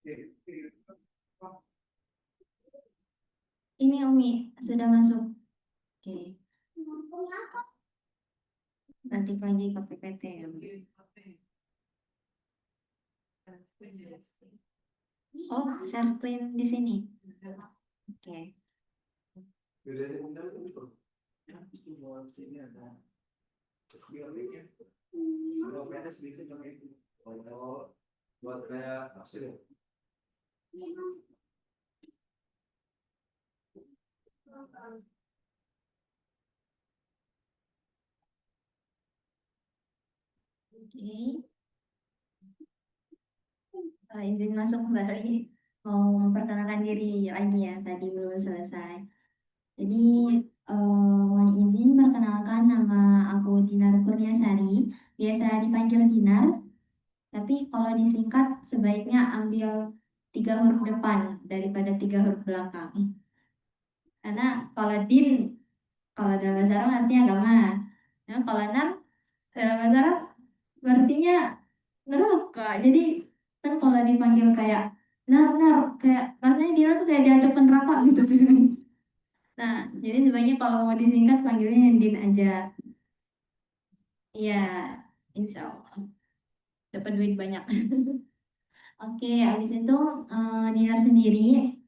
Ini Umi sudah masuk. Oke, balik lagi ke PPT ya, Umi. Oh, share screen di sini. Oke. Oke. Izin masuk kembali. Mau memperkenalkan diri lagi ya, tadi belum selesai. Jadi, mohon izin perkenalkan nama aku Dinar Kurniasari. Biasa dipanggil Dinar, tapi kalau disingkat sebaiknya ambil 3 huruf depan daripada 3 huruf belakang. Karena kalau Din, kalau dalam bahasa Arab artinya agama. Nah, kalau Nar, dalam bahasa Arab artinya neraka. Jadi kan kalau dipanggil kayak nar kayak rasanya dia tuh kayak diajak ke neraka gitu. Nah, jadi sebaiknya kalau mau disingkat panggilnya Din aja. Iya, insya Allah dapat duit banyak. Oke, habis itu Dinar sendiri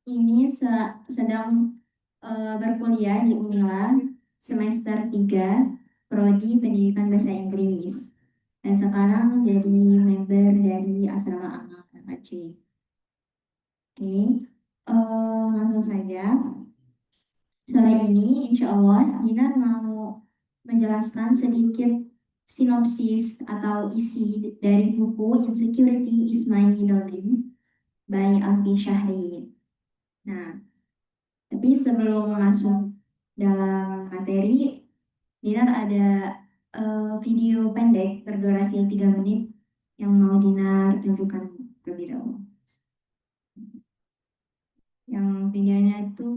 ini sedang berkuliah di Unila semester 3 Prodi Pendidikan Bahasa Inggris dan sekarang jadi member dari Asrama Anak Aceh. Oke, langsung saja. Sore ini, insya Allah, Dinar mau menjelaskan sedikit sinopsis atau isi dari buku Insecurity is My Middle Name by Alfi Syahri. Nah, tapi sebelum masuk dalam materi, Dinar ada video pendek berdurasi 3 menit yang mau Dinar tunjukkan terlebih dahulu. Yang videonya itu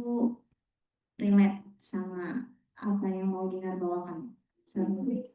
relate sama apa yang mau Dinar bawakan. Sorry.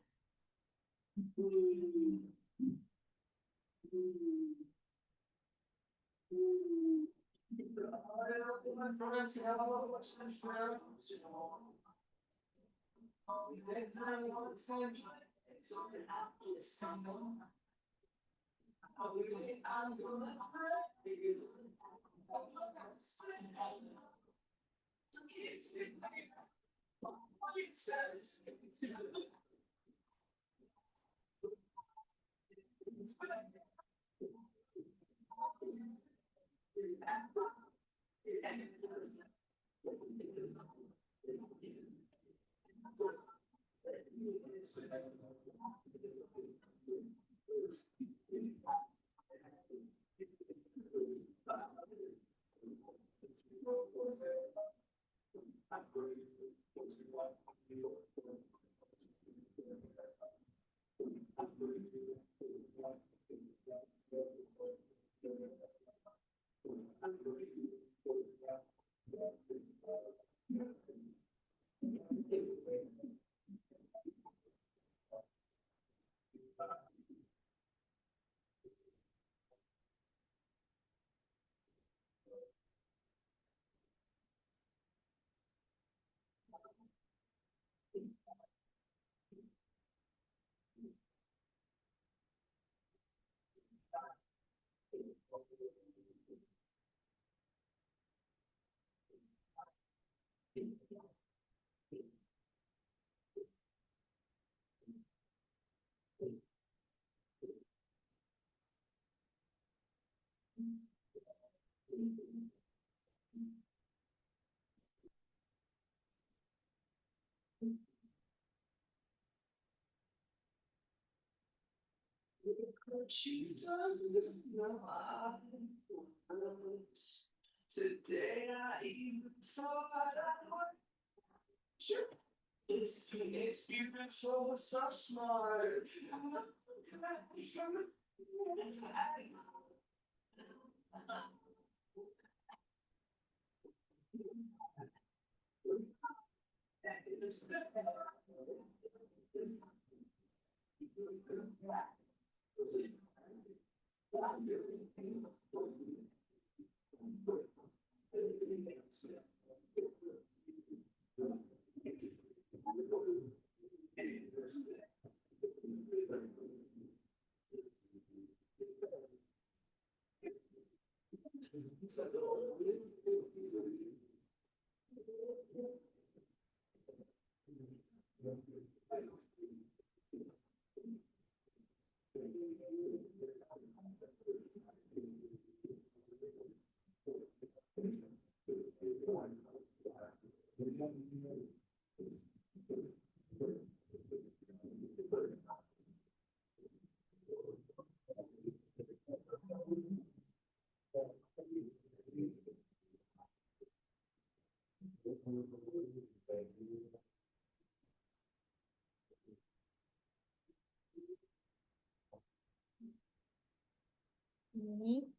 Ini.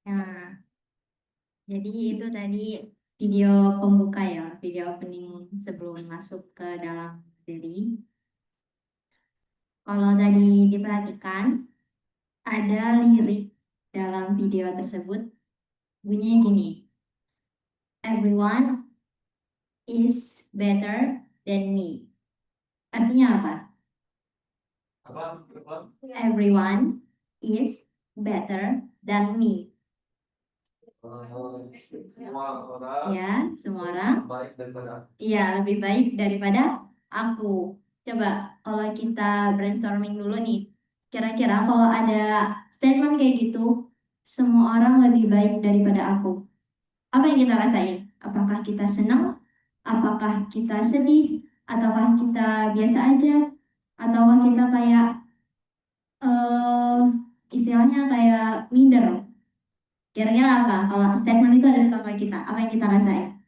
Nah, jadi itu tadi video pembuka ya, video opening sebelum masuk ke dalam materi. Kalau tadi diperhatikan, ada lirik dalam video tersebut, bunyinya gini, everyone is better than me. Artinya apa? Everyone is better than me. Semua orang Ya, semua orang baik daripada aku. iya lebih baik daripada aku. Coba kalau kita brainstorming dulu nih, kira-kira kalau ada statement kayak gitu, semua orang lebih baik daripada aku. Apa yang kita rasain? Apakah kita senang? Apakah kita sedih? Ataukah kita biasa aja? Ataukah kita kayak eh istilahnya kayak minder? Kira-kira apa? Kalau statement itu ada di kepala kita, apa yang kita rasain?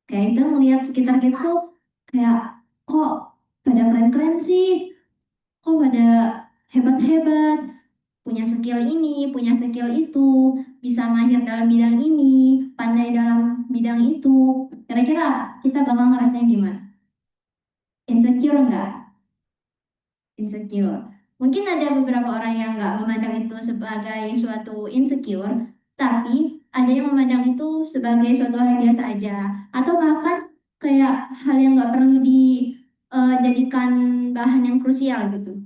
Kayak kita melihat sekitar kita tuh kayak kok pada keren-keren sih, kok pada hebat-hebat, punya skill ini, punya skill itu, bisa mahir dalam bidang ini, pandai dalam bidang itu. Kira-kira kita bakal ngerasain gimana? Insecure nggak? Insecure. Mungkin ada beberapa orang yang nggak memandang itu sebagai suatu insecure, tapi ada yang memandang itu sebagai suatu hal yang biasa aja, atau bahkan kayak hal yang nggak perlu dijadikan bahan yang krusial gitu.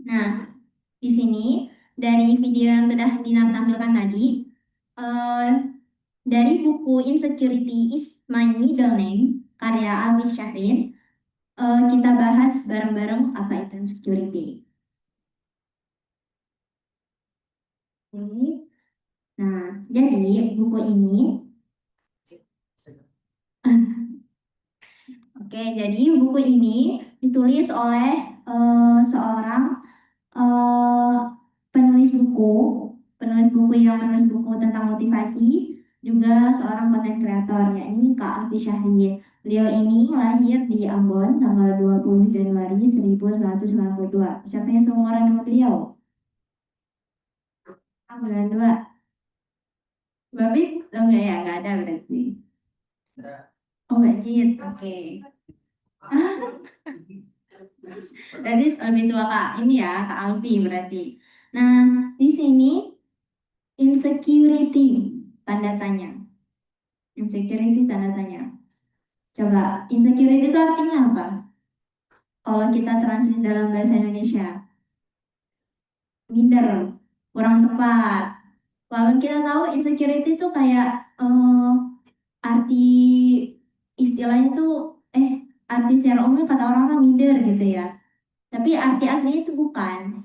Nah, di sini dari video yang sudah Dinar tampilkan tadi, eh, dari buku Insecurity is My Middle Name karya Alwi Syahrin, kita bahas bareng-bareng apa itu insecurity. Oke. Nah, jadi buku ini, oke, jadi buku ini ditulis oleh seorang eh, penulis buku yang menulis buku tentang motivasi, juga seorang konten kreator, yakni Kak Alfi Syahrir. Beliau ini lahir di Ambon tanggal 20 Januari 1992. Siapa yang seumuran dengan beliau? 92. Babik? Oh, enggak ya, enggak ada berarti. Oh, Mbak Jit, oke. Berarti lebih tua Kak, ini ya, Kak Alfi berarti. Nah, di sini insecurity, tanda tanya. Insecurity, tanda tanya. Coba, insecurity itu artinya apa? Kalau kita translate dalam bahasa Indonesia, minder, kurang tepat. Walaupun kita tahu insecurity itu kayak arti istilahnya tuh, arti secara umum kata orang-orang minder gitu ya. Tapi arti aslinya itu bukan.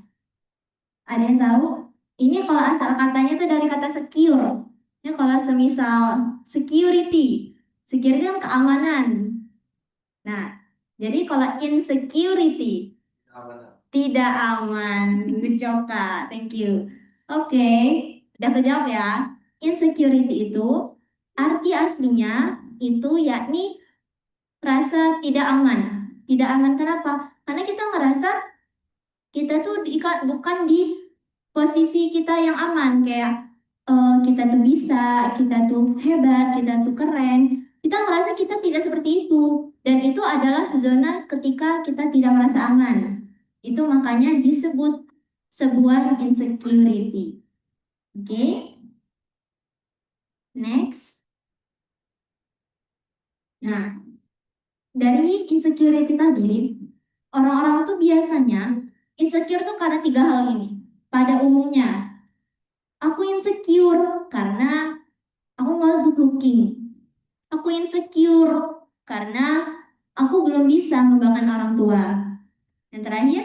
Ada yang tahu? Ini kalau asal katanya itu dari kata secure. Ini kalau semisal security. Security kan keamanan. Nah, jadi kalau insecurity, tidak aman. Good job, Kak. Thank you. Oke, udah kejawab ya. Insecurity itu arti aslinya itu yakni rasa tidak aman. Tidak aman kenapa? Karena kita ngerasa kita tuh bukan di posisi kita yang aman, kayak kita tuh bisa, kita tuh hebat, kita tuh keren. Kita merasa kita tidak seperti itu, dan itu adalah zona ketika kita tidak merasa aman. Itu makanya disebut sebuah insecurity. Oke? Next. Nah, dari insecurity tadi, orang-orang tuh biasanya insecure tuh karena tiga hal ini. Pada umumnya, aku insecure karena aku nggak good looking. Aku insecure karena aku belum bisa membanggakan orang tua. Yang terakhir,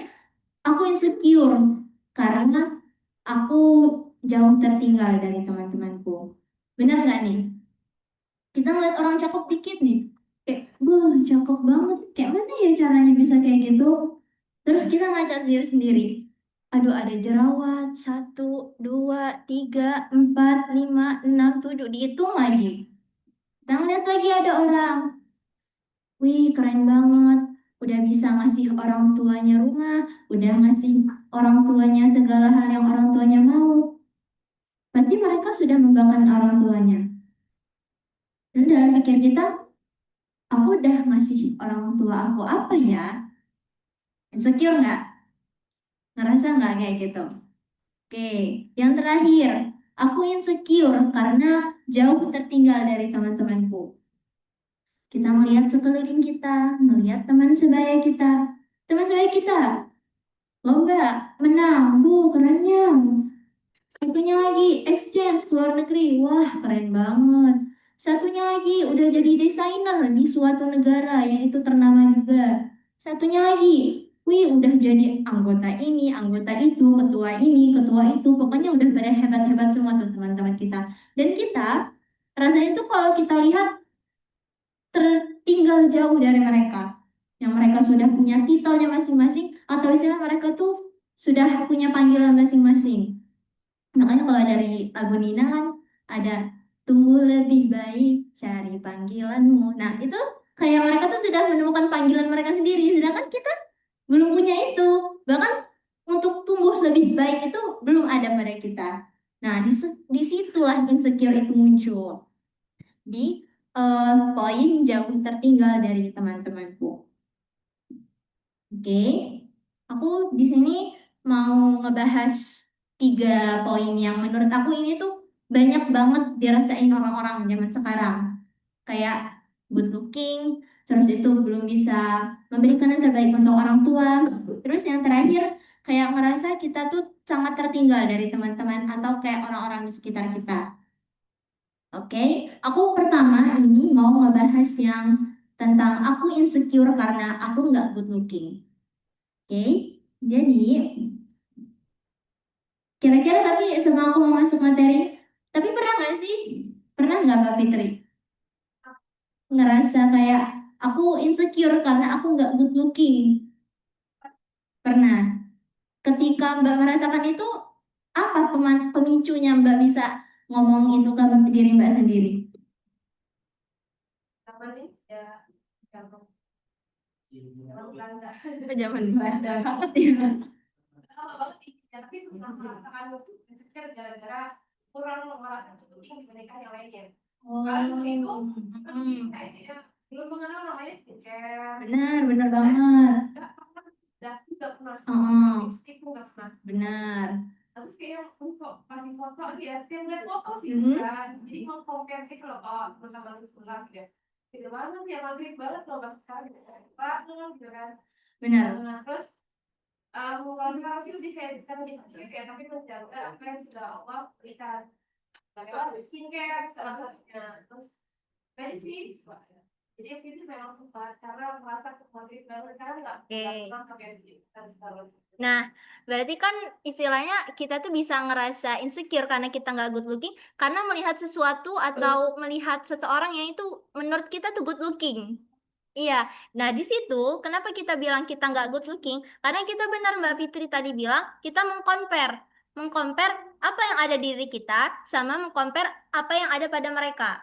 aku insecure karena aku jauh tertinggal dari teman-temanku. Benar nggak nih? Kita ngeliat orang cakep dikit nih, kayak, wah cakep banget. Kayak mana ya caranya bisa kayak gitu? Terus kita ngaca sendiri-sendiri. Aduh, ada jerawat, satu, dua, tiga, empat, lima, enam, tujuh, dihitung lagi. Kita ngeliat lagi ada orang, wih keren banget, udah bisa ngasih orang tuanya rumah, udah ngasih orang tuanya segala hal yang orang tuanya mau. Pasti mereka sudah membanggakan orang tuanya. Dan dalam pikir kita, aku udah ngasih orang tua aku apa ya? Insecure nggak? Ngerasa nggak kayak gitu? Oke, yang terakhir, aku insecure karena jauh tertinggal dari teman-temanku. Kita melihat sekeliling kita, melihat teman sebaya kita. Teman sebaya kita, lomba, menang, bu, kerennya. Satunya lagi, exchange ke luar negeri. Wah, keren banget. Satunya lagi, udah jadi desainer di suatu negara yang itu ternama juga. Satunya lagi, wih, udah jadi anggota ini, anggota itu, ketua ini, ketua itu. Pokoknya udah pada hebat-hebat semua tuh teman-teman kita. Dan kita, rasanya tuh kalau kita lihat tertinggal jauh dari mereka. Yang mereka sudah punya titelnya masing-masing, atau istilah mereka tuh sudah punya panggilan masing-masing. Makanya kalau dari lagu Nina kan ada tumbuh lebih baik, cari panggilanmu. Nah, itu kayak mereka tuh sudah menemukan panggilan mereka sendiri, sedangkan kita belum punya itu. Bahkan untuk tumbuh lebih baik itu belum ada pada kita. Nah, disitulah insecure itu muncul. Di poin jauh tertinggal dari teman-temanku. Oke, aku di sini mau ngebahas tiga poin yang menurut aku ini tuh banyak banget dirasain orang-orang zaman sekarang. Kayak good looking, terus itu belum bisa memberikan yang terbaik untuk orang tua. Terus yang terakhir, kayak ngerasa kita tuh sangat tertinggal dari teman-teman atau kayak orang-orang di sekitar kita. Oke, aku pertama ini mau ngebahas yang tentang aku insecure karena aku nggak good looking. Oke, jadi kira-kira tapi sebelum aku mau masuk materi, tapi pernah nggak sih, pernah nggak Mbak Fitri ngerasa kayak aku insecure karena aku nggak good looking? Pernah. Ketika Mbak merasakan itu, apa pemicunya Mbak bisa ngomong itu ke diri Mbak sendiri? Apa nih? Ya, gampang. Orang Belanda. Zaman Belanda banget ya. Lama banget nih. Ya, tapi itu merasakan insecure gara-gara kurang merasa cukup tinggi dibandingkan yang lainnya. Karena dulu itu kayaknya belum mengenal namanya skincare. Benar, benar banget. Gak pernah, gak pernah. Oh, Lipstick pun gak pernah. benar. Terus kayak untuk paling foto dia, setiap lihat foto sih Mhm. kan. Jadi mau compare gitu loh, oh bersama sekolah gitu ya. Gitu banget ya, maghrib banget loh pas sekarang gitu banget gitu kan. Benar. Nah, terus kalau sekarang sih lebih kayak kita menjadi kayak tapi menjaga apa yang sudah Allah berikan. Bagaimana skincare salah satunya, terus medicine. Jadi itu memang sempat karena merasa maghrib banget karena nggak pernah pakai skincare. Nah, berarti kan istilahnya kita tuh bisa ngerasa insecure karena kita nggak good looking karena melihat sesuatu atau melihat seseorang yang itu menurut kita tuh good looking. Iya, nah di situ kenapa kita bilang kita nggak good looking? Karena kita benar Mbak Fitri tadi bilang kita mengcompare apa yang ada di diri kita sama mengcompare apa yang ada pada mereka.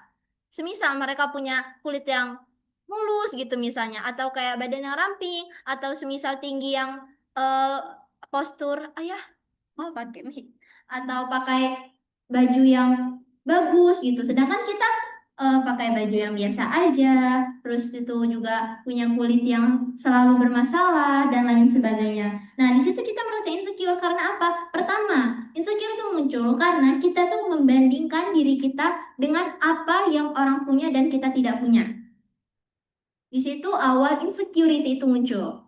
Semisal mereka punya kulit yang mulus gitu misalnya, atau kayak badan yang ramping, atau semisal tinggi yang eh, postur ayah oh pakai mic atau pakai baju yang bagus gitu sedangkan kita pakai baju yang biasa aja terus itu juga punya kulit yang selalu bermasalah dan lain sebagainya. Nah di situ kita merasa insecure karena apa? Pertama insecure itu muncul muncul karena kita tuh membandingkan diri kita dengan apa yang orang punya dan kita tidak punya. Di situ awal insecurity itu muncul.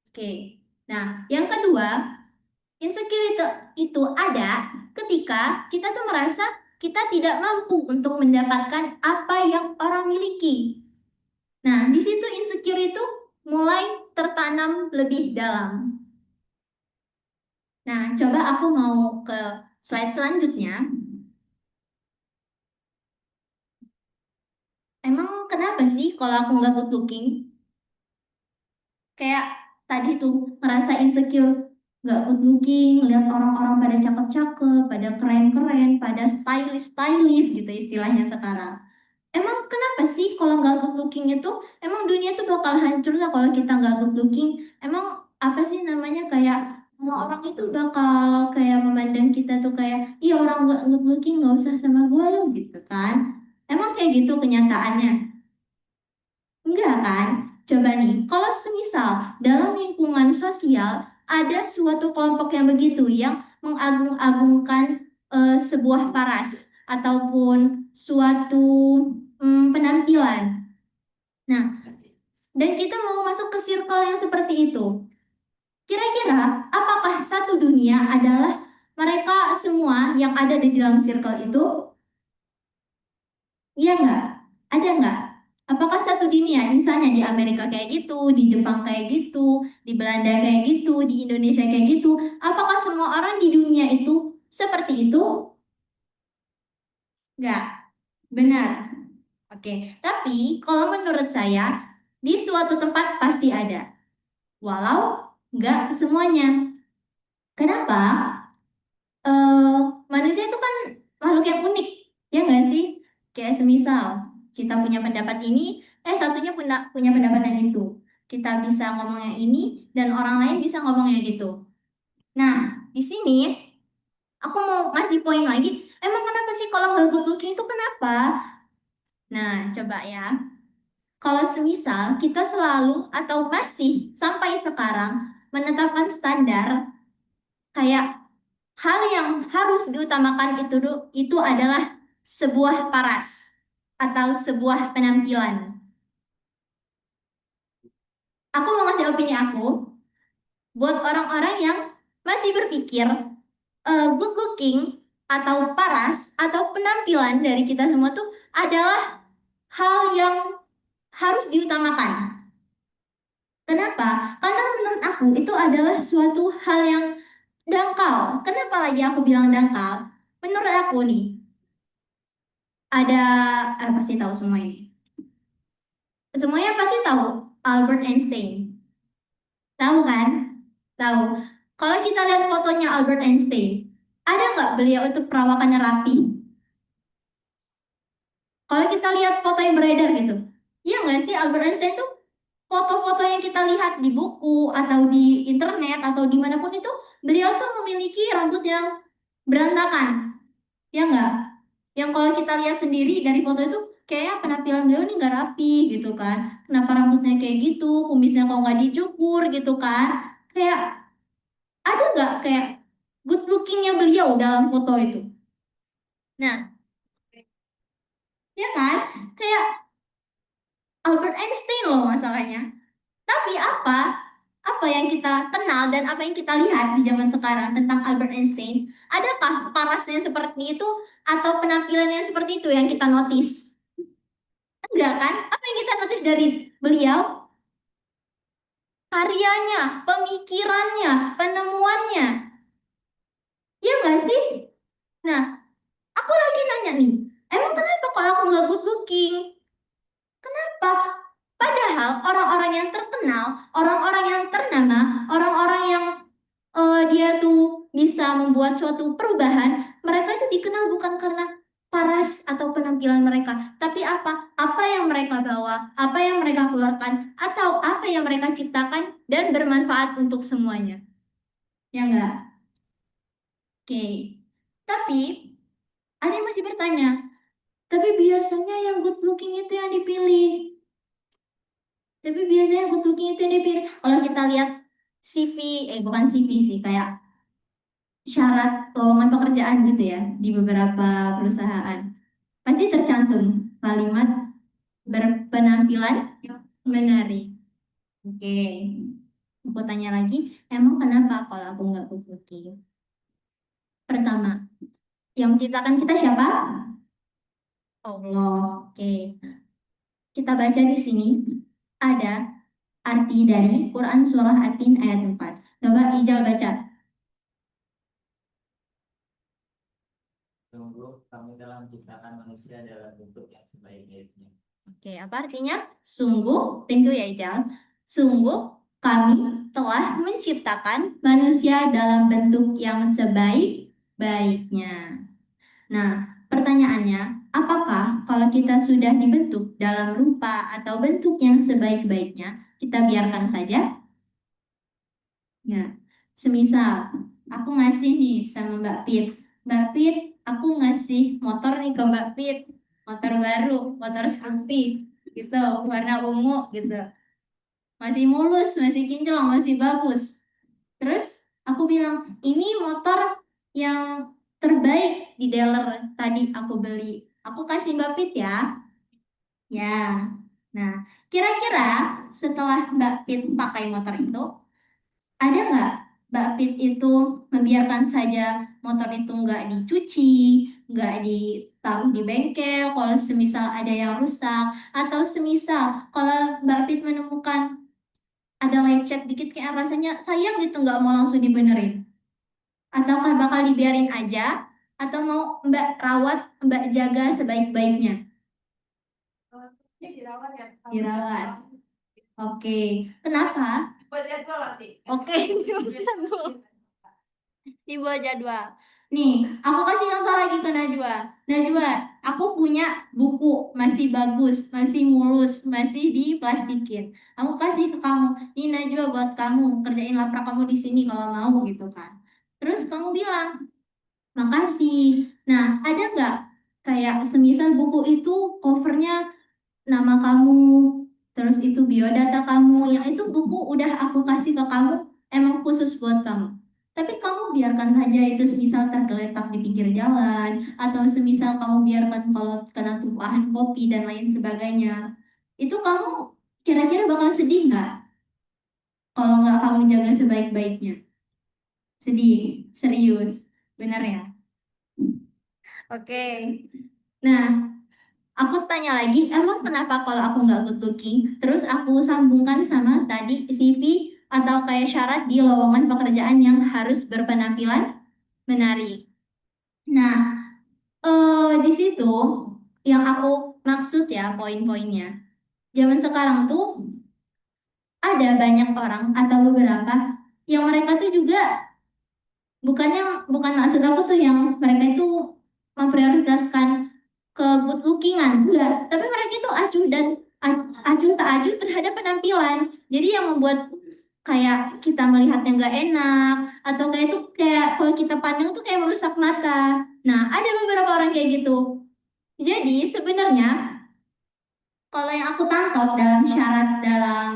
Oke. Nah, yang kedua, insecurity itu ada ketika kita tuh merasa kita tidak mampu untuk mendapatkan apa yang orang miliki. Nah, di situ insecure itu mulai tertanam lebih dalam. Nah, coba aku mau ke slide selanjutnya. Emang kenapa sih kalau aku nggak good looking? Kayak tadi tuh ngerasa insecure, nggak good looking, lihat orang-orang pada cakep-cakep, pada keren-keren, pada stylish-stylish gitu istilahnya sekarang. Emang kenapa sih kalau nggak good looking itu, emang dunia tuh bakal hancur lah kalau kita nggak good looking. Emang apa sih namanya kayak orang-orang itu bakal kayak memandang kita tuh kayak, iya orang nggak good looking nggak usah sama gua loh gitu kan. Emang kayak gitu kenyataannya? Enggak kan? Coba nih, kalau semisal dalam lingkungan sosial ada suatu kelompok yang begitu yang mengagung-agungkan sebuah paras ataupun suatu penampilan. Nah, dan kita mau masuk ke circle yang seperti itu. Kira-kira apakah satu dunia adalah mereka semua yang ada di dalam circle itu? Iya nggak? Ada nggak? Apakah satu dunia, misalnya di Amerika kayak gitu, di Jepang kayak gitu, di Belanda kayak gitu, di Indonesia kayak gitu, apakah semua orang di dunia itu seperti itu? Nggak. Benar. Oke. Tapi kalau menurut saya, di suatu tempat pasti ada. Walau nggak semuanya. Kenapa? eh Manusia itu kan makhluk yang unik, ya nggak sih? Kayak semisal kita punya pendapat ini, satunya punya pendapat yang itu. Kita bisa ngomong yang ini, dan orang lain bisa ngomong yang itu. Nah, di sini aku mau masih poin lagi. Emang kenapa sih kalau nggak good looking itu kenapa? Nah, coba ya. Kalau semisal kita selalu atau masih sampai sekarang menetapkan standar kayak hal yang harus diutamakan itu adalah sebuah paras atau sebuah penampilan. Aku mau ngasih opini aku buat orang-orang yang masih berpikir good looking atau paras atau penampilan dari kita semua tuh adalah hal yang harus diutamakan. Kenapa? Karena menurut aku itu adalah suatu hal yang dangkal. Kenapa lagi aku bilang dangkal? Menurut aku nih, ada pasti tahu semua ini. Semuanya pasti tahu Albert Einstein. Tahu kan? Tahu. Kalau kita lihat fotonya Albert Einstein, ada nggak beliau itu perawakannya rapi? Kalau kita lihat foto yang beredar gitu, iya nggak sih Albert Einstein itu foto-foto yang kita lihat di buku atau di internet atau dimanapun itu, beliau tuh memiliki rambut yang berantakan, ya nggak? Yang kalau kita lihat sendiri dari foto itu, kayaknya penampilan beliau nih nggak rapi gitu kan. Kenapa rambutnya kayak gitu, kumisnya kok nggak dicukur gitu kan. Kayak, ada nggak kayak good lookingnya beliau dalam foto itu? Nah, ya kan? Kayak Albert Einstein loh masalahnya. Tapi apa? Apa yang kita kenal dan apa yang kita lihat di zaman sekarang tentang Albert Einstein? Adakah parasnya seperti itu atau penampilannya seperti itu yang kita notice? Enggak kan? Apa yang kita notice dari beliau? Karyanya, pemikirannya, penemuannya. Ya nggak sih? Nah, aku lagi nanya nih, emang kenapa kalau aku nggak good looking? Kenapa? Padahal orang-orang yang terkenal, orang-orang yang ternama, orang-orang yang dia tuh bisa membuat suatu perubahan, mereka itu dikenal bukan karena paras atau penampilan mereka, tapi apa? Apa yang mereka bawa, apa yang mereka keluarkan, atau apa yang mereka ciptakan dan bermanfaat untuk semuanya. Ya enggak? Oke. Tapi ada yang masih bertanya, tapi biasanya yang good looking itu yang dipilih. Tapi biasanya yang good looking itu yang dipilih. Kalau kita lihat CV, bukan CV sih, kayak syarat lowongan pekerjaan gitu ya di beberapa perusahaan. Pasti tercantum kalimat berpenampilan menarik. Oke, aku tanya lagi, emang kenapa kalau aku nggak good looking? Pertama, yang menciptakan kita siapa? Allah. Oke, kita baca di sini ada arti dari Quran Surah At-Tin ayat 4. Coba Ijal baca. Sungguh kami telah menciptakan manusia dalam bentuk yang sebaik-baiknya. Oke, apa artinya? Sungguh, thank you ya Ijal. Sungguh kami telah menciptakan manusia dalam bentuk yang sebaik-baiknya. Nah, pertanyaannya, apakah kalau kita sudah dibentuk dalam rupa atau bentuk yang sebaik-baiknya, kita biarkan saja? Ya, semisal aku ngasih nih sama Mbak Pit. Mbak Pit, aku ngasih motor nih ke Mbak Pit. Motor baru, motor Scoopy gitu, warna ungu gitu. Masih mulus, masih kinclong, masih bagus. Terus aku bilang, ini motor yang terbaik di dealer tadi aku beli. Aku kasih Mbak Pit ya. Ya. Nah, kira-kira setelah Mbak Pit pakai motor itu, ada nggak Mbak Pit itu membiarkan saja motor itu nggak dicuci, nggak ditaruh di bengkel, kalau semisal ada yang rusak, atau semisal kalau Mbak Pit menemukan ada lecet dikit kayak rasanya sayang gitu nggak mau langsung dibenerin, ataukah bakal dibiarin aja, atau mau Mbak rawat, Mbak jaga sebaik-baiknya? Ini dirawat ya. Dirawat. Oke, kenapa? Buat jadwal nanti. Oke, coba dibuat jadwal. Nih, aku kasih contoh lagi ke Najwa. Najwa, aku punya buku masih bagus, masih mulus, masih diplastikin. Aku kasih ke kamu. Nih Najwa buat kamu, kerjain laprak kamu di sini kalau mau gitu kan. Terus kamu bilang, makasih. Nah, ada nggak kayak semisal buku itu covernya nama kamu, terus itu biodata kamu, yang itu buku udah aku kasih ke kamu, emang khusus buat kamu. Tapi kamu biarkan saja itu semisal tergeletak di pinggir jalan, atau semisal kamu biarkan kalau kena tumpahan kopi dan lain sebagainya. Itu kamu kira-kira bakal sedih nggak kalau nggak kamu jaga sebaik-baiknya? Sedih, serius, benar ya? Oke. Nah, aku tanya lagi, emang kenapa kalau aku nggak good looking? Terus aku sambungkan sama tadi CV atau kayak syarat di lowongan pekerjaan yang harus berpenampilan menarik. Nah, di situ yang aku maksud ya poin-poinnya. Zaman sekarang tuh ada banyak orang atau beberapa yang mereka tuh juga bukan maksud aku tuh yang mereka itu memprioritaskan ke good lookingan, enggak, tapi mereka itu acuh dan acuh tak acuh terhadap penampilan, jadi yang membuat kayak kita melihatnya nggak enak, atau kayak itu kayak kalau kita pandang tuh kayak merusak mata. Nah, ada beberapa orang kayak gitu. Jadi sebenarnya kalau yang aku tangkap dalam syarat dalam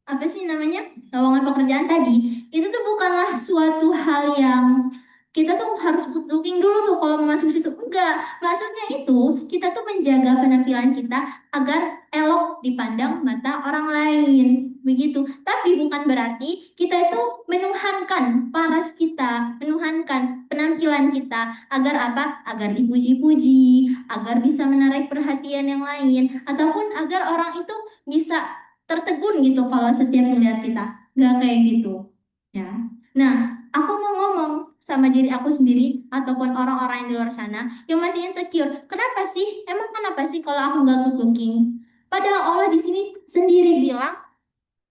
apa sih namanya lowongan pekerjaan tadi, itu tuh bukanlah suatu hal yang kita tuh harus good looking dulu tuh kalau mau masuk situ, enggak, maksudnya itu kita tuh menjaga penampilan kita agar elok dipandang mata orang lain begitu, tapi bukan berarti kita itu menuhankan paras kita, menuhankan penampilan kita agar apa, agar dipuji-puji, agar bisa menarik perhatian yang lain, ataupun agar orang itu bisa tertegun gitu kalau setiap melihat kita, nggak kayak gitu ya. Nah, aku mau ngomong sama diri aku sendiri ataupun orang-orang yang di luar sana yang masih insecure, kenapa sih, emang kenapa sih kalau aku nggak good looking, padahal Allah di sini sendiri bilang,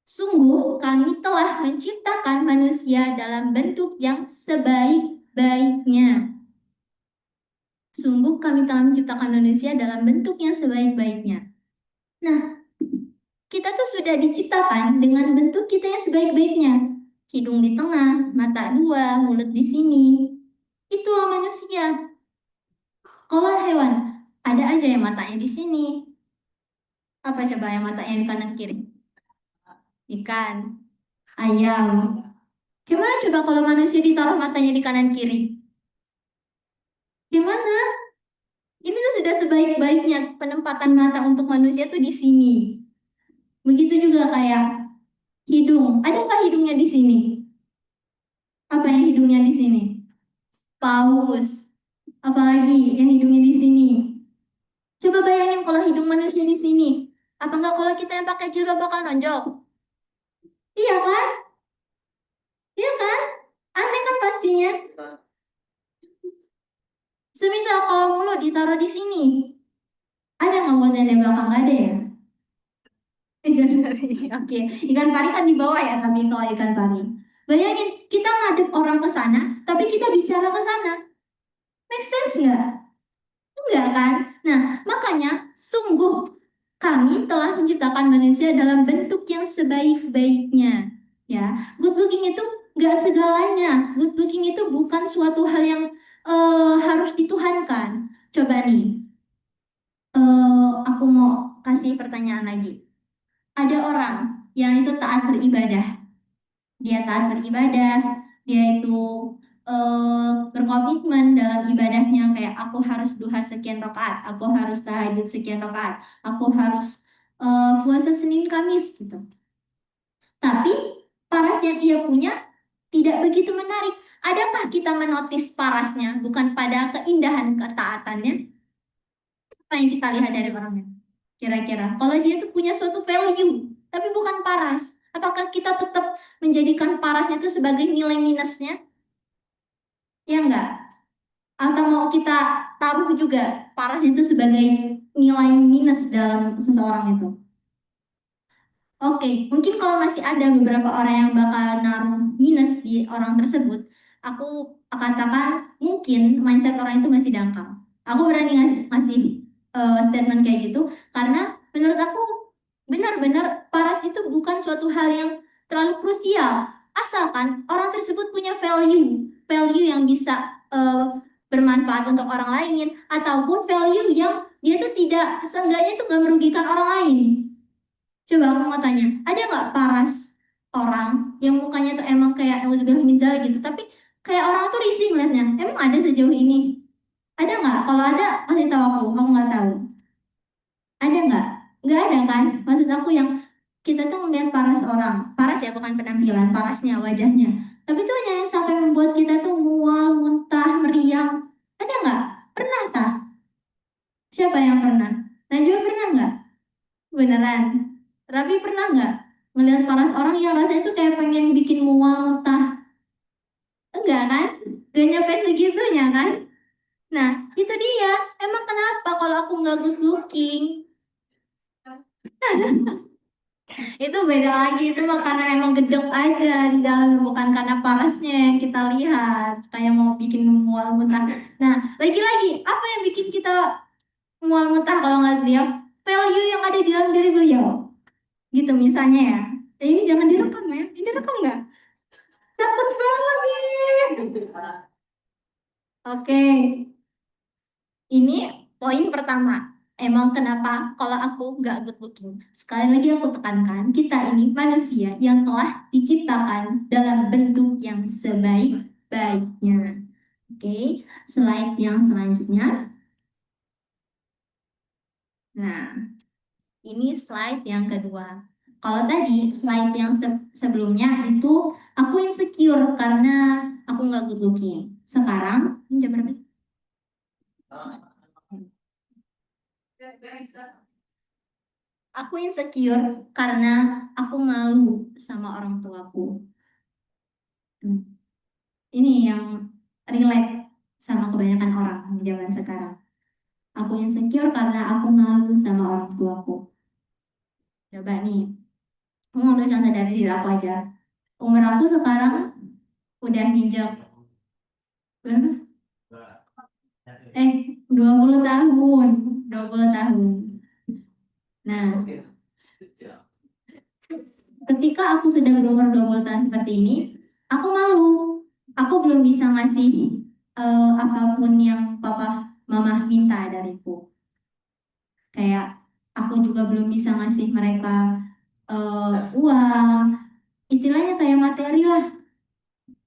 sungguh kami telah menciptakan manusia dalam bentuk yang sebaik-baiknya. Sungguh kami telah menciptakan manusia dalam bentuk yang sebaik-baiknya. Nah, kita tuh sudah diciptakan dengan bentuk kita yang sebaik-baiknya. Hidung di tengah, mata dua, mulut di sini. Itulah manusia. Kalau hewan, ada aja yang matanya di sini. Apa coba yang matanya di kanan kiri? Ikan, ayam. Gimana coba kalau manusia ditaruh matanya di kanan kiri? Gimana? Ini tuh sudah sebaik-baiknya penempatan mata untuk manusia tuh di sini. Begitu juga kayak hidung. Ada nggak hidungnya di sini? Apa yang hidungnya di sini? Paus. Apalagi yang hidungnya di sini? Coba bayangin kalau hidung manusia di sini. Apa nggak kalau kita yang pakai jilbab bakal nonjol? Iya kan? Iya kan? Aneh kan pastinya. Semisal kalau mulut ditaruh di sini, ada nggak mulutnya di belakang? Nggak ada ya? Ikan pari, oke. Ikan pari kan di bawah ya, tapi kalau ikan pari. Bayangin, kita ngadep orang ke sana, tapi kita bicara ke sana. Make sense nggak? Enggak kan? Nah, makanya sungguh kami telah menciptakan manusia dalam bentuk yang sebaik-baiknya. Ya, good looking itu nggak segalanya. Good looking itu bukan suatu hal yang harus dituhankan. Coba nih, aku mau kasih pertanyaan lagi. Ada orang yang itu taat beribadah. Dia taat beribadah, dia itu berkomitmen dalam ibadahnya kayak aku harus duha sekian rakaat, aku harus tahajud sekian rakaat, aku harus puasa Senin Kamis gitu. Tapi paras yang ia punya tidak begitu menarik. Adakah kita menotis parasnya bukan pada keindahan ketaatannya? Apa yang kita lihat dari orangnya? Kira-kira kalau dia tuh punya suatu value, tapi bukan paras. Apakah kita tetap menjadikan parasnya itu sebagai nilai minusnya? Ya enggak? Atau mau kita taruh juga paras itu sebagai nilai minus dalam seseorang itu? Oke, mungkin kalau masih ada beberapa orang yang bakal naruh minus di orang tersebut, aku katakan mungkin mindset orang itu masih dangkal. Aku berani ngasih statement kayak gitu karena menurut aku benar-benar paras itu bukan suatu hal yang terlalu krusial, asalkan orang tersebut punya value yang bisa bermanfaat untuk orang lain ataupun value yang dia tuh tidak seenggaknya itu nggak merugikan orang lain. Coba aku mau tanya, ada nggak paras orang yang mukanya tuh emang kayak nauzubillah min dzalik gitu, tapi kayak orang tuh risih ngeliatnya. Emang ada sejauh ini? Ada nggak? Kalau ada, kasih tahu aku nggak tahu. Ada nggak? Nggak ada kan? Maksud aku yang kita tuh melihat paras orang, paras ya bukan penampilan, parasnya, wajahnya. Tapi tuh hanya yang sampai membuat kita tuh mual, muntah, meriang. Ada nggak? Pernah tak? Siapa yang pernah? Najwa pernah nggak? Beneran. Raffi pernah nggak ngelihat paras orang yang rasanya tuh kayak pengen bikin mual muntah? Enggak kan? Gak nyampe segitunya kan? Nah, itu dia. Emang kenapa kalau aku nggak good looking? Itu beda lagi. Itu mah karena emang gedek aja di dalam, bukan karena parasnya yang kita lihat. Kayak mau bikin mual muntah. Nah, lagi-lagi, apa yang bikin kita mual muntah kalau ngeliat beliau? Value yang ada di dalam diri beliau. Gitu misalnya ya. Ini jangan direkam ya. Ini direkam nggak? Takut banget nih. Oke, ini poin pertama. Emang kenapa kalau aku nggak good looking? Sekali lagi aku tekankan, kita ini manusia yang telah diciptakan dalam bentuk yang sebaik-baiknya. Oke, slide yang selanjutnya. Nah, ini slide yang kedua. Kalau tadi slide yang sebelumnya itu aku insecure karena aku nggak good looking. Sekarang, ini jam berapa? Aku insecure karena aku malu sama orang tuaku. Ini yang relate sama kebanyakan orang di zaman sekarang. Aku insecure karena aku malu sama orang tuaku. Coba nih, aku ngambil contoh dari diri aku aja. Umur aku sekarang udah nginjak berapa? 20 tahun. 20 tahun. Nah, ketika aku sudah berumur 20 tahun seperti ini, aku malu. Aku belum bisa ngasih apapun yang papa mama minta dariku. Kayak aku juga belum bisa ngasih mereka uang, istilahnya kayak materi lah.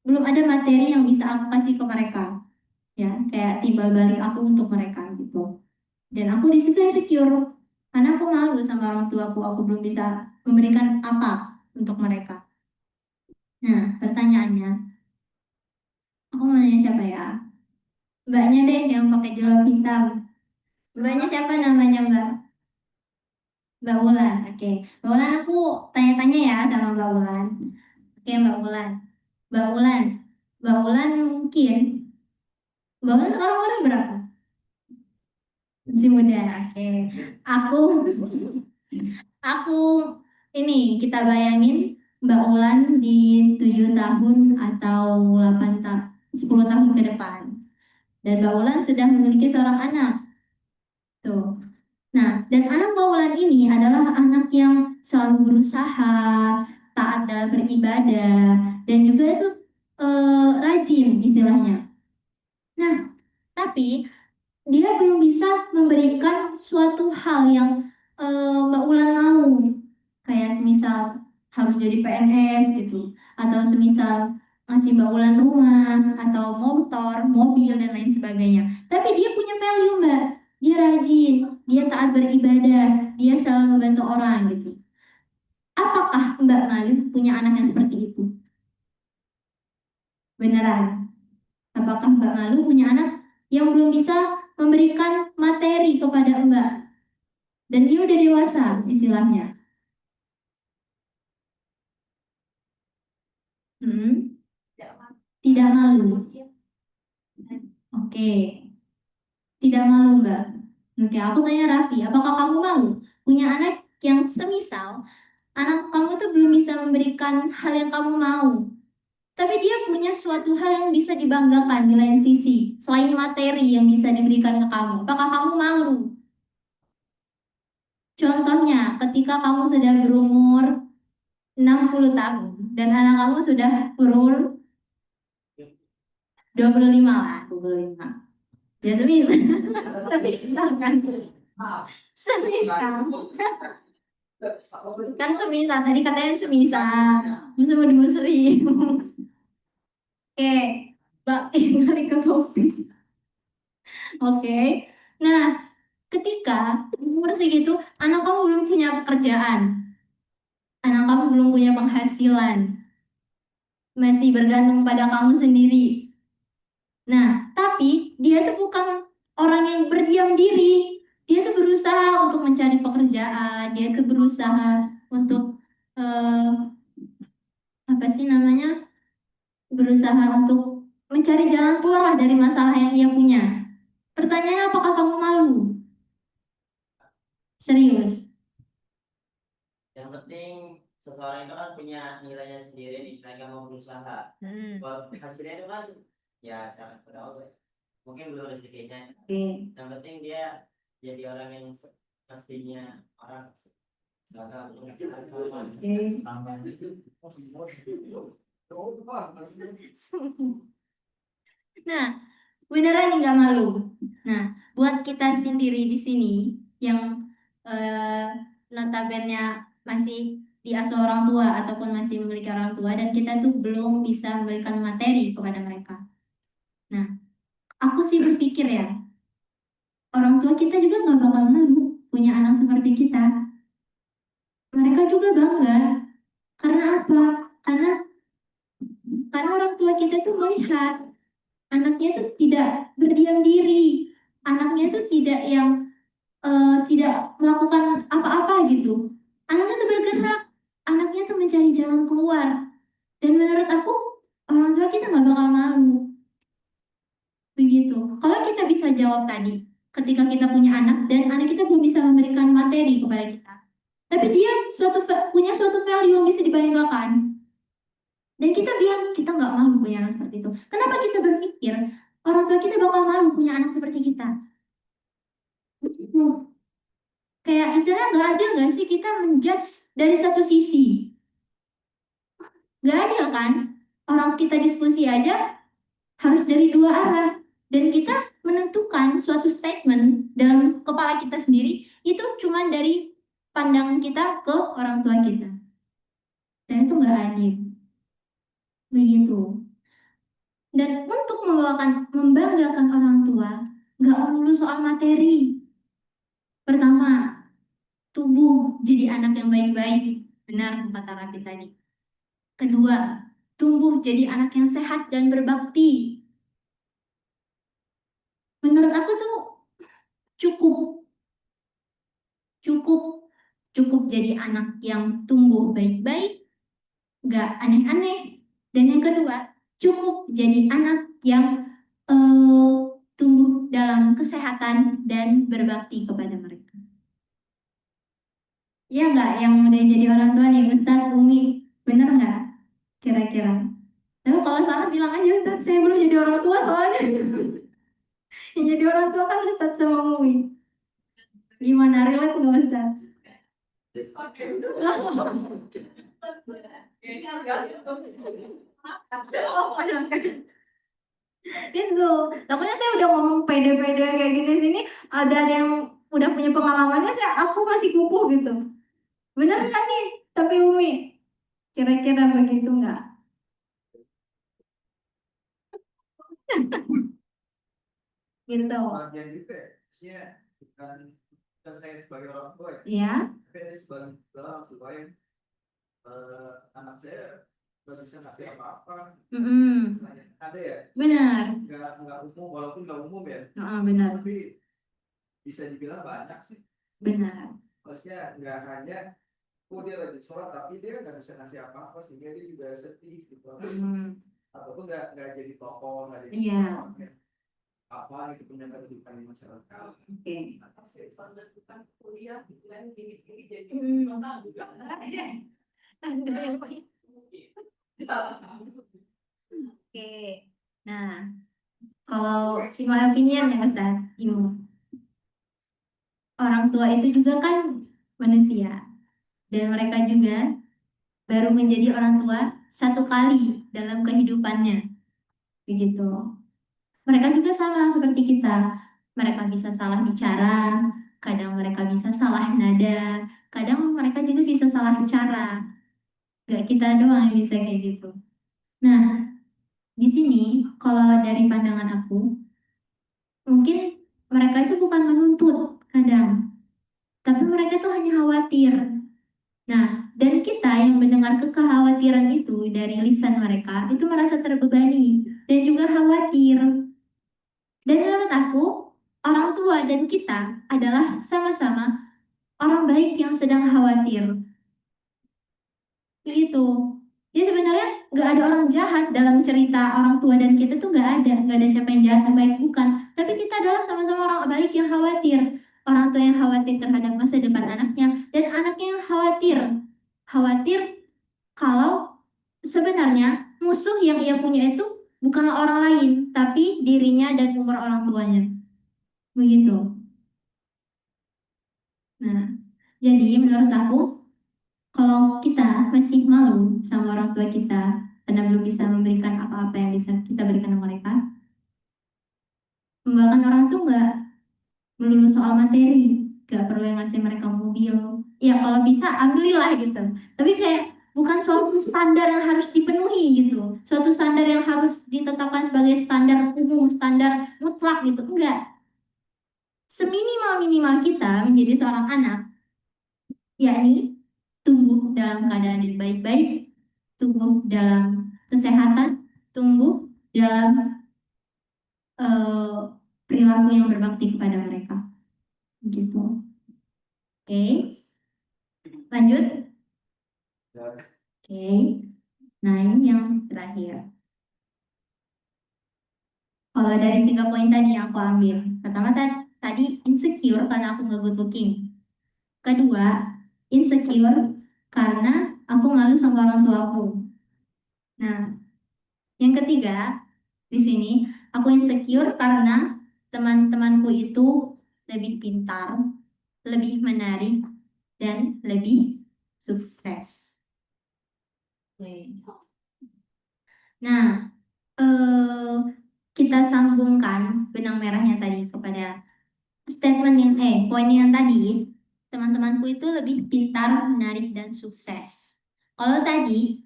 belum ada materi yang bisa aku kasih ke mereka, ya, kayak timbal balik aku untuk mereka gitu. Dan aku di situ insecure karena aku malu sama orang tuaku, aku belum bisa memberikan apa untuk mereka. Nah, pertanyaannya, aku mau nanya siapa ya? Mbaknya deh yang pakai jilbab hitam. Mbaknya siapa namanya Mbak? Mbak Wulan. Oke, Mbak Wulan aku tanya-tanya ya sama Mbak Wulan. Oke, Mbak Wulan. Mbak Wulan. Mbak Wulan mungkin. Mbak Wulan sekarang umurnya berapa? Masih muda. Oke. Aku Aku ini kita bayangin Mbak Ulan di 7 tahun atau 10 tahun ke depan. Dan Mbak Ulan sudah memiliki seorang anak. Tuh. Nah, dan anak Mbak Ulan ini adalah anak yang selalu berusaha, taat dalam beribadah, dan juga itu rajin istilahnya. Nah, tapi dia belum bisa memberikan suatu hal yang Mbak Ulan mau, kayak semisal harus jadi PNS gitu, atau semisal ngasih Mbak Ulan rumah atau motor, mobil dan lain sebagainya. Tapi dia punya value Mbak, dia rajin, dia taat beribadah, dia selalu membantu orang gitu. Apakah Mbak Malu punya anak yang seperti itu? Beneran? Apakah Mbak Malu punya anak yang belum bisa memberikan materi kepada Mbak? Dan dia udah dewasa istilahnya. Hmm, tidak malu. Oke, tidak malu Mbak. Oke, aku tanya Raffi, apakah kamu malu punya anak yang semisal anak kamu tuh belum bisa memberikan hal yang kamu mau, tapi dia punya suatu hal yang bisa dibanggakan di lain sisi, selain materi yang bisa diberikan ke kamu. Apakah kamu malu? Contohnya, ketika kamu sudah berumur 60 tahun dan anak kamu sudah berumur 25 lah, 25. Ya semisal, semisal kan, semisal. Kan semisal, tadi katanya semisal. Masa mau dimusri. Oke, Mbak, balik ke topik. Oke, nah ketika umur segitu, anak kamu belum punya pekerjaan, anak kamu belum punya penghasilan, masih bergantung pada kamu sendiri. Nah, tapi dia tuh bukan orang yang berdiam diri. Dia tuh berusaha untuk mencari pekerjaan. Dia tuh berusaha untuk eh, apa sih namanya? Berusaha untuk mencari jalan keluar lah dari masalah yang ia punya. Pertanyaannya, apakah kamu malu? Serius? Yang penting seseorang itu kan punya nilainya sendiri nih, mereka mau berusaha. Kalau hasilnya itu kan ya sangat pada Allah. Mungkin belum rezekinya. Oke. Yang penting dia jadi orang yang pastinya orang bakal Nah, beneran nih nggak malu. Nah, buat kita sendiri di sini yang eh, notabene masih diasuh orang tua ataupun masih memiliki orang tua dan kita tuh belum bisa memberikan materi kepada mereka. Nah, aku sih berpikir ya, orang tua kita juga nggak bakal malu punya anak seperti kita. Mereka juga bangga. Karena apa? Karena orang tua kita tuh melihat anaknya tuh tidak berdiam diri, anaknya tuh tidak yang tidak melakukan apa-apa gitu. Anaknya tuh bergerak, anaknya tuh mencari jalan keluar. Dan menurut aku, orang tua kita nggak bakal malu. Begitu. Kalau kita bisa jawab tadi, ketika kita punya anak dan anak kita belum bisa memberikan materi kepada kita, tapi dia punya suatu value yang bisa dibanggakan. Dan kita bilang kita nggak malu punya anak seperti itu. Kenapa kita berpikir orang tua kita bakal malu punya anak seperti kita? Begitu. Kayak istilahnya nggak adil nggak sih kita menjudge dari satu sisi? Nggak adil kan? Orang kita diskusi aja harus dari dua arah. Dan kita menentukan suatu statement dalam kepala kita sendiri itu cuma dari pandangan kita ke orang tua kita. Dan itu nggak adil. Begitu. Dan untuk membanggakan orang tua, nggak melulu soal materi. Pertama, tubuh jadi anak yang baik-baik. Benar kata Raffi tadi. Kedua, tumbuh jadi anak yang sehat dan berbakti. Menurut aku tuh cukup, cukup, cukup jadi anak yang tumbuh baik-baik, nggak aneh-aneh. Dan yang kedua, cukup jadi anak yang tumbuh dalam kesehatan dan berbakti kepada mereka. Iya nggak yang udah jadi orang tua nih, Ustadz, Umi, bener nggak? Kira-kira. Tapi kalau salah bilang aja Ustadz, saya belum jadi orang tua soalnya. Yang jadi orang tua kan Ustadz sama Umi. Gimana, relate nggak Ustadz? Oh, itu. Takutnya saya udah ngomong pede-pede kayak gini sini, ada yang udah punya pengalamannya, aku masih kukuh gitu. Bener nggak nih? Tapi Umi, kira-kira begitu nggak? Gitu. Bagian juga ya, maksudnya bukan saya sebagai orang tua ya, Iya. tapi saya sebagai orang tua yang anak saya nggak bisa ngasih apa-apa. Misalnya, ada ya, Benar. nggak umum, walaupun nggak umum ya, Benar. tapi bisa dibilang banyak sih. Benar. Maksudnya nggak hanya dia rajin sholat tapi dia nggak bisa ngasih apa-apa sehingga dia juga sedih gitu, ataupun nggak jadi tokoh, nggak jadi Iya. apa gitu, punya kehidupan di masyarakat. Oke. kuliah dan gini-gini jadi juga Ada yang salah satu. Oke. Nah, kalau in my opinion ya Ustaz, orang tua itu juga kan manusia. Dan mereka juga baru menjadi orang tua satu kali dalam kehidupannya. Begitu. Mereka juga sama seperti kita. Mereka bisa salah bicara, kadang mereka bisa salah nada, kadang mereka juga bisa salah cara. Gak kita doang yang bisa kayak gitu. Nah, di sini kalau dari pandangan aku, mungkin mereka itu bukan menuntut kadang, tapi mereka tuh hanya khawatir. Nah, dan kita yang mendengar kekhawatiran itu dari lisan mereka itu merasa terbebani dan juga khawatir. Dan menurut aku, orang tua dan kita adalah sama-sama orang baik yang sedang khawatir. Gitu. Jadi sebenarnya nggak ada orang jahat dalam cerita orang tua dan kita tuh nggak ada siapa yang jahat dan baik, bukan. Tapi kita adalah sama-sama orang baik yang khawatir. Orang tua yang khawatir terhadap masa depan anaknya dan anaknya yang khawatir kalau sebenarnya musuh yang ia punya itu bukanlah orang lain, tapi dirinya dan umur orang tuanya. Begitu. Nah, jadi menurut aku, kalau kita masih malu sama orang tua kita karena belum bisa memberikan apa-apa yang bisa kita berikan ke mereka, membanggakan orang tuh nggak melulu soal materi, nggak perlu yang ngasih mereka mobil. Ya kalau bisa ambillah gitu. Tapi kayak bukan suatu standar yang harus dipenuhi gitu, suatu standar yang harus ditetapkan sebagai standar umum, standar mutlak gitu, enggak. Seminimal-minimal kita menjadi seorang anak, yakni tumbuh dalam keadaan yang baik-baik, tumbuh dalam kesehatan, tumbuh dalam perilaku yang berbakti kepada mereka. Begitu. Oke. Lanjut. Oke. Nah, ini yang terakhir. Kalau dari 3 poin tadi yang aku ambil, pertama tadi insecure karena aku nggak good looking. Kedua, insecure karena aku malu sama orang tuaku. Nah, yang ketiga di sini aku insecure karena teman-temanku itu lebih pintar, lebih menarik, dan lebih sukses. Oke. Nah, kita sambungkan benang merahnya tadi kepada statement yang poin yang tadi, teman-temanku itu lebih pintar, menarik, dan sukses. Kalau tadi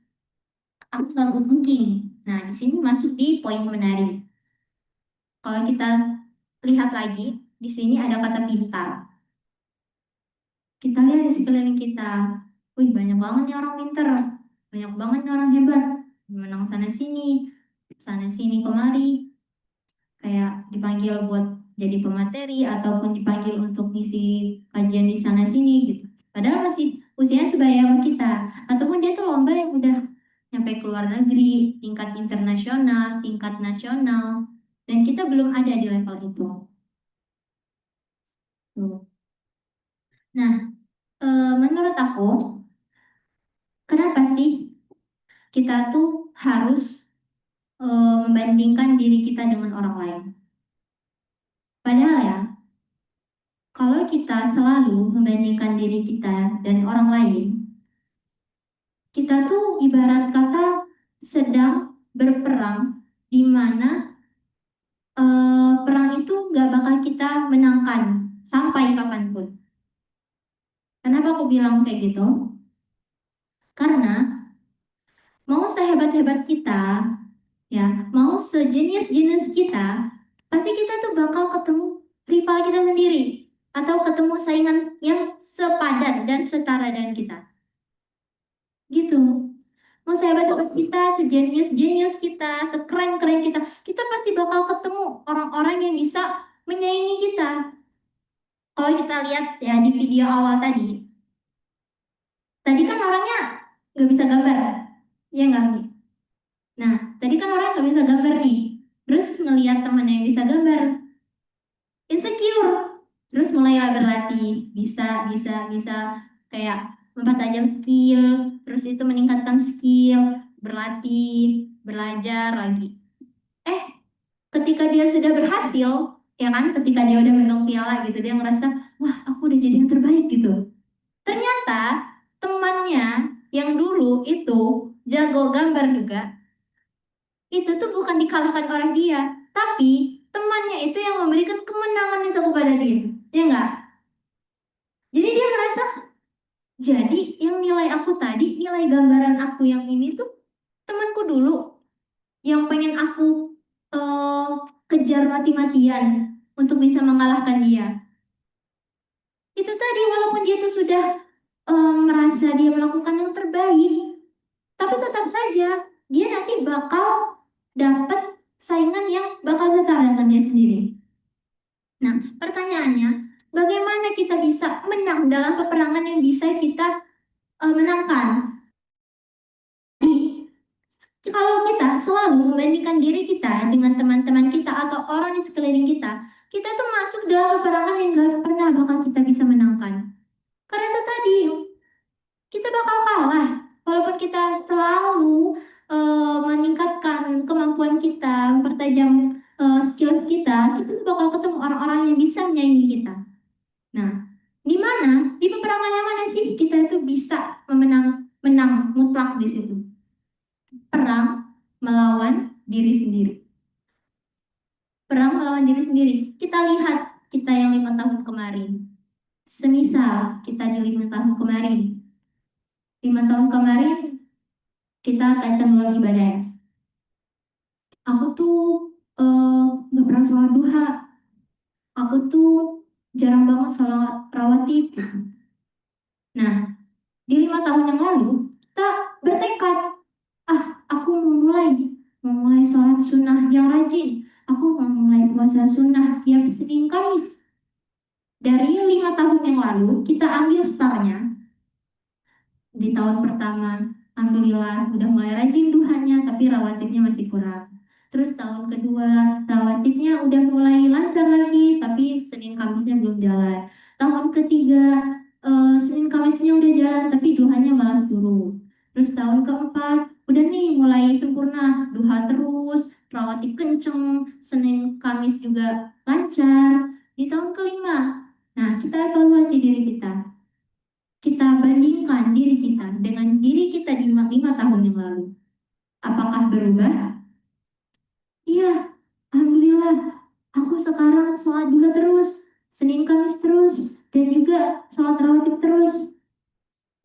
aku selalu thinking, Nah, di sini masuk di poin menarik. Kalau kita lihat lagi, di sini ada kata pintar. Kita lihat di sekeliling kita. Wih, banyak banget nih orang pintar. Banyak banget nih orang hebat. Menang sana sini kemari. Kayak dipanggil buat jadi pemateri ataupun dipanggil untuk ngisi kajian di sana sini gitu. Padahal masih usianya sebaya sama kita. Ataupun dia tuh lomba yang udah nyampe ke luar negeri, tingkat internasional, tingkat nasional, dan kita belum ada di level itu. Tuh. Nah, menurut aku, kenapa sih kita tuh harus membandingkan diri kita dengan orang lain? Padahal ya, kalau kita selalu membandingkan diri kita dan orang lain, kita tuh ibarat kata sedang berperang di mana perang itu nggak bakal kita menangkan sampai kapanpun. Kenapa aku bilang kayak gitu? Karena mau sehebat-hebat kita, ya, mau sejenius-jenius kita, pasti kita tuh bakal ketemu rival kita sendiri atau ketemu saingan yang sepadan dan setara dengan kita. Gitu. Mau sehebat-hebat kita, sejenius-jenius kita, sekeren-keren kita, kita pasti bakal ketemu orang-orang yang bisa menyaingi kita. Kalau kita lihat ya di video awal tadi kan orangnya nggak bisa gambar, ya nggak Mi? Nah, tadi kan orang nggak bisa gambar nih, terus ngelihat temannya yang bisa gambar, insecure, terus mulailah berlatih, bisa kayak mempertajam skill, terus itu meningkatkan skill, berlatih, belajar lagi. Ketika dia sudah berhasil, ya kan, ketika dia udah megang piala gitu, dia ngerasa, wah aku udah jadi yang terbaik gitu. Ternyata temannya yang dulu itu jago gambar juga, itu tuh bukan dikalahkan oleh dia, tapi temannya itu yang memberikan kemenangan itu kepada dia, ya enggak? Jadi dia merasa, jadi yang nilai aku tadi, nilai gambaran aku yang ini tuh temanku dulu yang pengen aku eh, kejar mati-matian untuk bisa mengalahkan dia. Itu tadi walaupun dia tuh sudah merasa dia melakukan yang terbaik, tapi tetap saja dia nanti bakal dapat saingan yang bakal setara dengan dia sendiri. Nah, pertanyaannya, bagaimana kita bisa menang dalam peperangan yang bisa kita menangkan? Kalau kita selalu membandingkan diri kita dengan teman-teman kita atau orang di sekeliling kita tuh masuk dalam peperangan yang gak pernah bakal kita bisa menangkan. Karena itu tadi, kita bakal kalah. Walaupun kita selalu meningkatkan kemampuan kita, mempertajam skills kita tuh bakal ketemu orang-orang yang bisa menyaingi kita. Nah, di mana? Di peperangan yang mana sih kita itu bisa menang mutlak di situ? Perang melawan diri sendiri. Perang melawan diri sendiri. Kita lihat kita yang 5 tahun kemarin. Semisal kita di 5 tahun kemarin. 5 tahun kemarin kita kaitkan dengan ibadah. Aku tuh gak pernah sholat duha. Aku tuh jarang banget sholat rawatib gitu. Nah, di 5 tahun yang lalu kita bertekad, aku mau mulai sholat sunnah yang rajin. Aku mau mulai puasa sunnah tiap Senin Kamis. Dari 5 tahun yang lalu kita ambil startnya. Di tahun pertama, alhamdulillah udah mulai rajin duhanya, tapi rawatibnya masih kurang. Terus tahun kedua, rawatibnya udah mulai lancar lagi, tapi Senin Kamisnya belum jalan. Tahun ketiga, Senin Kamisnya udah jalan, tapi duhanya malah turun. Terus tahun keempat, udah nih mulai sempurna, duha terus, rawatib kenceng, Senin Kamis juga lancar. Di tahun kelima, nah kita evaluasi diri kita. Kita bandingkan diri kita dengan diri kita di 5 tahun yang lalu. Apakah berubah? Iya, alhamdulillah. Aku sekarang sholat duha terus, Senin Kamis terus, dan juga sholat rawatib terus.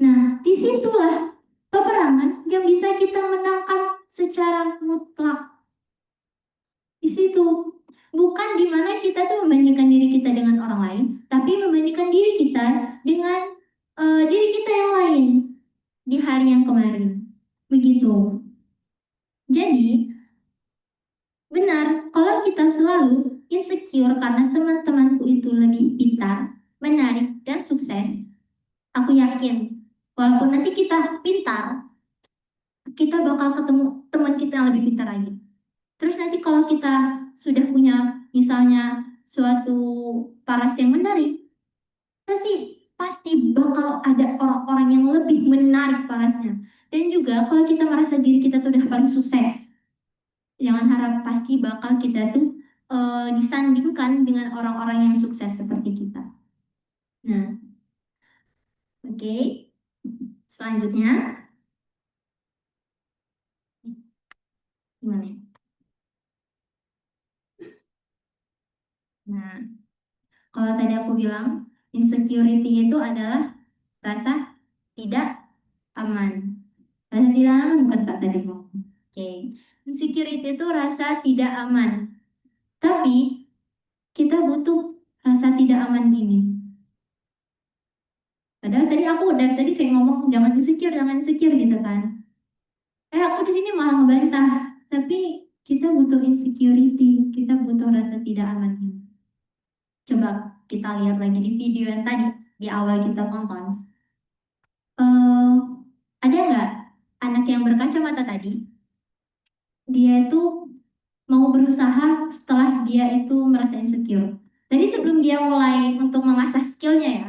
Nah, disitulah peperangan yang bisa kita menangkan secara secara mutlak. Di situ. Bukan di mana kita tuh membandingkan diri kita dengan orang lain, tapi membandingkan diri kita dengan diri kita yang lain di hari yang kemarin. Begitu. Jadi, benar, kalau kita selalu insecure karena teman-temanku itu lebih pintar, menarik, dan sukses, aku yakin, walaupun nanti kita pintar, kita bakal ketemu teman kita yang lebih pintar lagi. Terus nanti kalau kita sudah punya misalnya suatu paras yang menarik, pasti bakal ada orang-orang yang lebih menarik parasnya. Dan juga kalau kita merasa diri kita tuh udah paling sukses, jangan harap pasti bakal kita tuh disandingkan dengan orang-orang yang sukses seperti kita. Nah, oke. Selanjutnya, gimana ya? Nah, kalau tadi aku bilang insecurity itu adalah rasa tidak aman. Rasa tidak aman bukan Kak tadi ngomong. Oke. Insecurity itu rasa tidak aman. Tapi kita butuh rasa tidak aman ini. Padahal tadi aku dari tadi kayak ngomong jangan insecure gitu kan. Aku di sini malah ngebantah. Tapi kita butuh insecurity, kita butuh rasa tidak aman ini. Coba kita lihat lagi di video yang tadi di awal kita tonton. Ada nggak anak yang berkacamata tadi? Dia itu mau berusaha setelah dia itu merasa insecure. Tadi sebelum dia mulai untuk mengasah skillnya ya,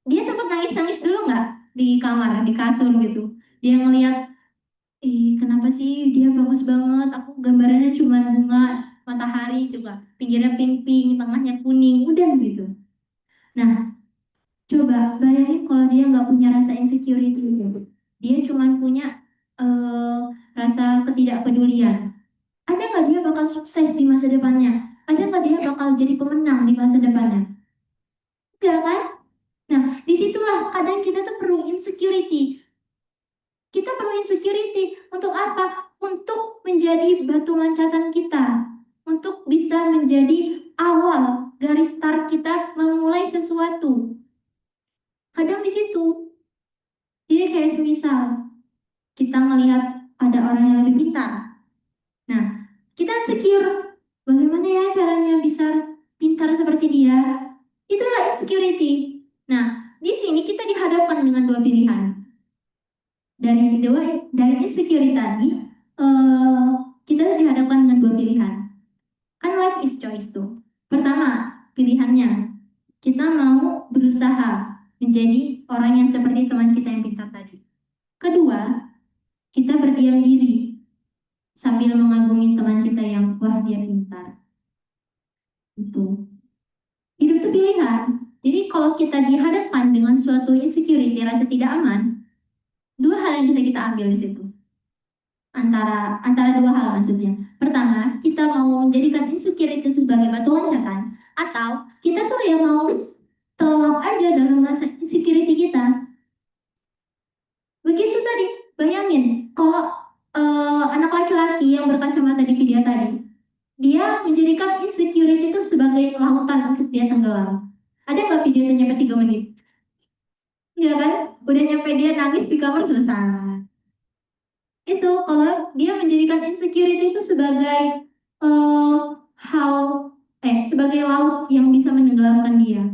dia sempat nangis-nangis dulu nggak di kamar, di kasur gitu. Dia ngeliat, kenapa sih dia bagus banget, aku gambarannya cuma bunga, matahari juga, pinggirnya pink-pink, tengahnya kuning, udah gitu. Nah, coba bayangin kalau dia nggak punya rasa insecurity, dia cuma punya rasa ketidakpedulian. Ada nggak dia bakal sukses di masa depannya? Ada nggak dia bakal jadi pemenang di masa depannya? Enggak kan? Nah, disitulah kadang kita tuh perlu insecurity. Kita perlu insecurity untuk apa? Untuk menjadi batu loncatan kita. Untuk bisa menjadi awal garis start kita memulai sesuatu. Kadang di situ. Jadi kayak semisal kita melihat ada orang yang lebih pintar. Nah, kita insecure. Bagaimana ya caranya bisa pintar seperti dia? Itulah insecurity. Nah, di sini kita dihadapkan dengan dua pilihan. Dari insecurity tadi, kita dihadapkan dengan dua pilihan. Kan life is choice tuh. Pertama, pilihannya kita mau berusaha menjadi orang yang seperti teman kita yang pintar tadi. Kedua, kita berdiam diri sambil mengagumi teman kita yang wah dia pintar. Itu. Hidup itu pilihan. Jadi kalau kita dihadapkan dengan suatu insecurity, rasa tidak aman, dua hal yang bisa kita ambil di situ. Antara dua hal maksudnya. Pertama, kita mau menjadikan insecurity itu sebagai batu loncatan, atau kita tuh ya mau terlelap aja dalam rasa insecurity kita. Begitu tadi, bayangin kalau anak laki-laki yang berkacamata di video tadi, dia menjadikan insecurity itu sebagai lautan untuk dia tenggelam. Ada nggak video itu nyampe 3 menit? Enggak kan? Udah nyampe dia nangis di kamar selesai. Itu kalau dia menjadikan insecurity itu sebagai sebagai laut yang bisa menenggelamkan dia.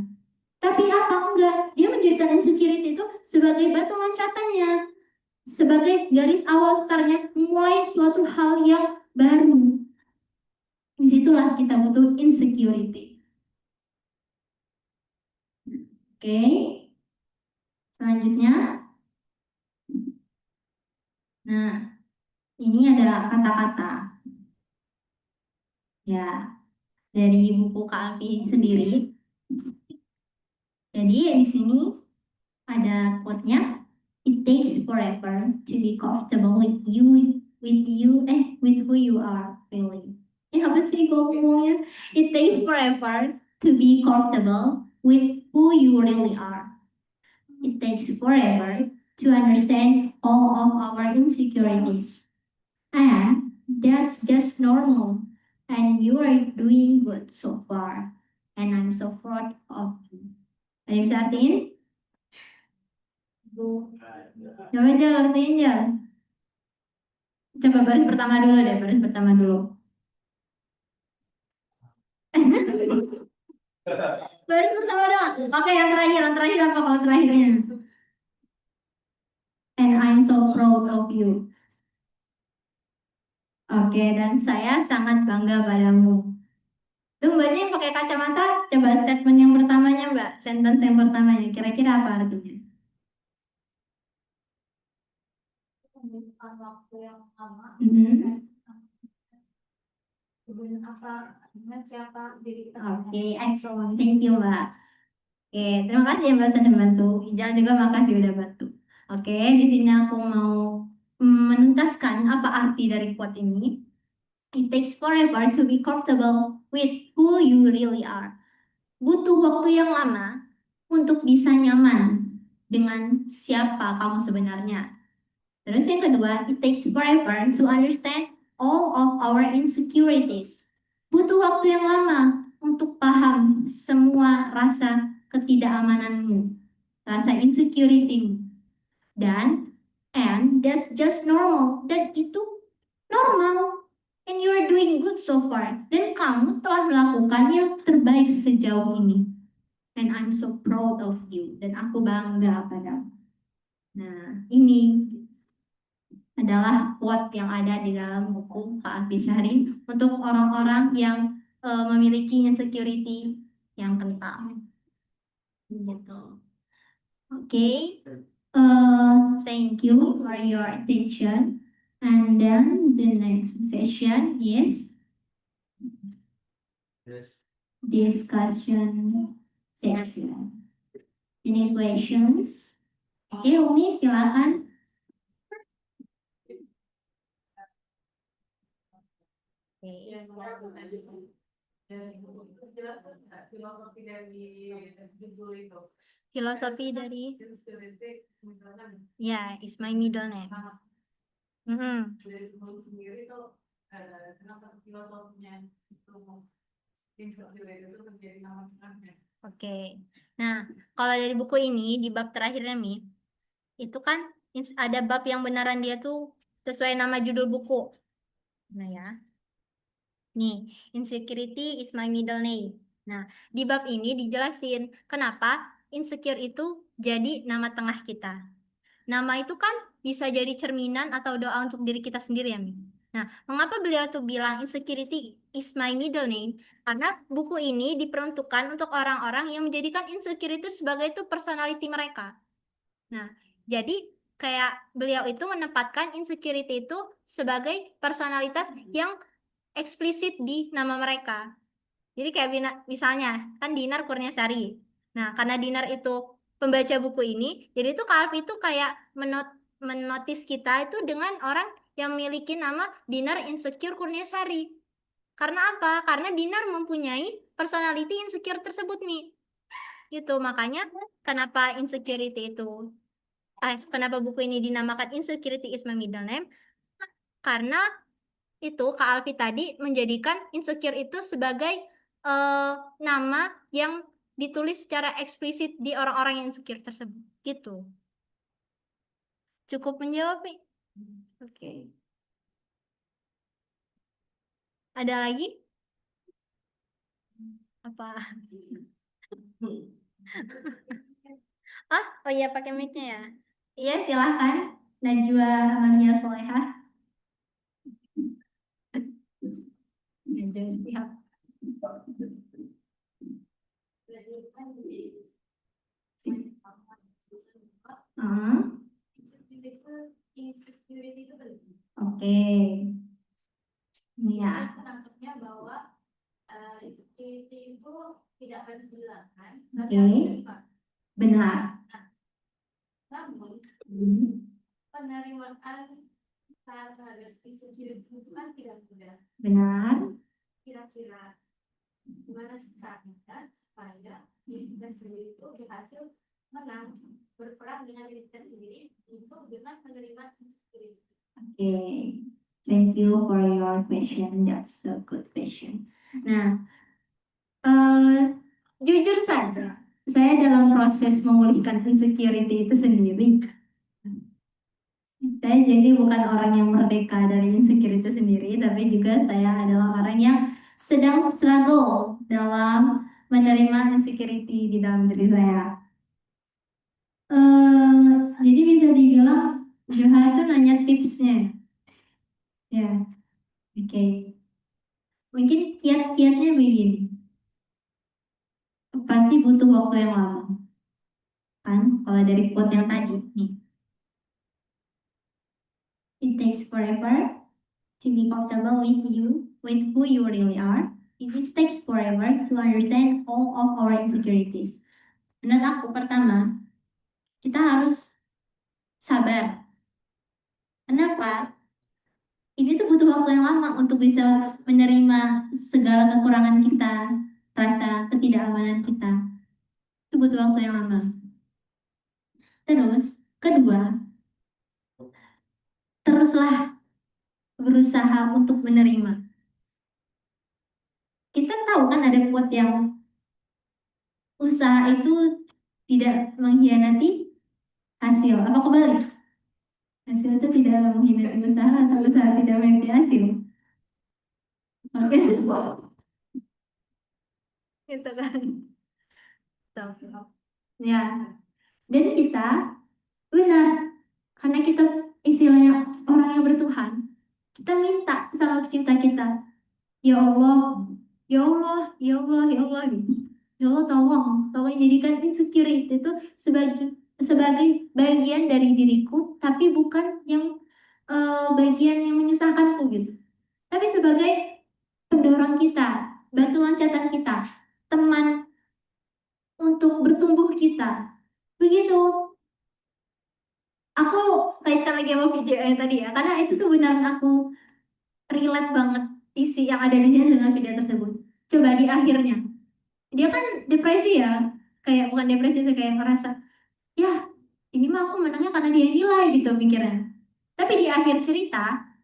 Tapi apa enggak? Dia menjadikan insecurity itu sebagai batu loncatannya, sebagai garis awal startnya memulai suatu hal yang baru. Disitulah kita butuh insecurity. Oke. Selanjutnya. Nah, ini ada kata-kata. Ya, dari buku Kak Alfi sendiri. Jadi di sini ada quote-nya. It takes forever to be comfortable with who you are really. Apa sih ngomongnya? It takes forever to be comfortable with who you really are. It takes forever to understand all of our insecurities. And that's just normal. And you are doing good so far. And I'm so proud of you. Ada yang bisa artiin? Coba aja artiin ya. Coba baris pertama dulu deh, baris pertama dulu. Baris pertama doang. Oke, yang terakhir apa kalau terakhirnya? And I'm so proud of you. Oke, dan saya sangat bangga padamu. Tuh mbaknya yang pakai kacamata, coba statement yang pertamanya mbak, sentence yang pertamanya, kira-kira apa artinya? Membutuhkan waktu yang lama. Mhm. Dengan apa, dengan siapa diri kita. Oke, excellent. Thank you, Mbak. Oke, terima kasih ya Mbak sudah bantu. Ijal juga makasih udah bantu. Oke, di sini aku mau menuntaskan apa arti dari quote ini. It takes forever to be comfortable with who you really are. Butuh waktu yang lama untuk bisa nyaman dengan siapa kamu sebenarnya. Terus yang kedua, it takes forever to understand all of our insecurities. Butuh waktu yang lama untuk paham semua rasa ketidakamananmu, rasa insecurity. And that's just normal. Dan itu normal. And you are doing good so far. Dan kamu telah melakukan yang terbaik sejauh ini. And I'm so proud of you. Dan aku bangga padamu. Nah, ini adalah quote yang ada di dalam buku Kak Alfi Syahrin untuk orang-orang yang memiliki insecurity yang kental. Gitu. Oke. Thank you for your attention. And then the next session is Yes. discussion session. Any questions? Oke, Umi silakan. Yang jelas filosofi dari judul itu. Filosofi dari Insecurity misalnya ya, is my middle name. dari judul sendiri tuh kenapa filosofinya itu insecurity itu menjadi nama tengahnya. Oke. Nah, kalau dari buku ini di bab terakhirnya Mi, itu kan ada bab yang benaran dia tuh sesuai nama judul buku. Nah ya. Nih, insecurity is my middle name. Nah, di bab ini dijelasin kenapa insecure itu jadi nama tengah kita. Nama itu kan bisa jadi cerminan atau doa untuk diri kita sendiri ya, Mi. Nah, mengapa beliau tuh bilang insecurity is my middle name? Karena buku ini diperuntukkan untuk orang-orang yang menjadikan insecure itu sebagai itu personality mereka. Nah, jadi kayak beliau itu menempatkan insecurity itu sebagai personalitas yang eksplisit di nama mereka. Jadi kayak misalnya kan Dinar Kurniasari. Nah, karena Dinar itu pembaca buku ini, jadi itu Kak Alfi itu kayak menotis kita itu dengan orang yang memiliki nama Dinar Insecure Kurniasari. Karena apa? Karena Dinar mempunyai personality insecure tersebut nih. Gitu, makanya kenapa insecurity itu kenapa buku ini dinamakan Insecurity is my middle name? Karena itu Kak Alfi tadi menjadikan insecure itu sebagai nama yang ditulis secara eksplisit di orang-orang yang insecure tersebut. Gitu. Cukup menjawab, Mi? Oke. Ada lagi? Apa? Oh iya pakai mic-nya ya. Iya silahkan. Najwa Amalia Solehah. Najwa siap. Insecurity itu penting. Oke. Iya. Menangkapnya bahwa insecurity itu tidak harus dihilangkan. Oke. Benar. Namun penerimaan terhadap insecurity itu kan tidak mudah. Benar. Kira-kira gimana caranya supaya diri kita sendiri itu berhasil menang berperang dengan diri kita sendiri untuk dengan menerima insecurity. Oke. Thank you for your question. That's a good question. Nah, jujur saja, saya dalam proses memulihkan insecurity itu sendiri. Saya jadi bukan orang yang merdeka dari insecurity sendiri, tapi juga saya adalah orang yang sedang struggle dalam menerima insecurity di dalam diri saya. Jadi bisa dibilang Joha itu nanya tipsnya. Ya, oke. Mungkin kiat-kiatnya begini. Pasti butuh waktu yang lama. Kan, kalau dari quote yang tadi nih. It takes forever to be comfortable with you, with who you really are. It takes forever to understand all of our insecurities. Menurut aku, pertama, kita harus sabar. Kenapa? Ini tuh butuh waktu yang lama untuk bisa menerima segala kekurangan kita, rasa ketidakamanan kita. Itu butuh waktu yang lama. Terus, kedua, teruslah berusaha untuk menerima. Kita tahu kan ada quote yang usaha itu tidak mengkhianati hasil. Apa kebalik? Hasil itu tidak mengkhianati usaha atau usaha tidak mengkhianati hasil. Oke. Gitu kan. Tuh. Ya. Dan kita benar karena kita istilahnya orang yang bertuhan. Kita minta sama pencipta kita, ya Allah, ya Allah, ya Allah, ya Allah gitu. Ya Allah tolong jadikan insecurity itu sebagai bagian dari diriku, tapi bukan yang bagian yang menyusahkanku gitu. Tapi sebagai pendorong kita, batu loncatan kita, teman untuk bertumbuh kita. Begitu. Aku kaitkan lagi sama video yang tadi ya, karena itu tuh benar aku relate banget isi yang ada di sini dengan video tersebut. Coba di akhirnya, dia kan depresi ya, kayak bukan depresi sih, kayak ngerasa, ya ini mah aku menangnya karena dia nilai gitu mikirnya. Tapi di akhir cerita,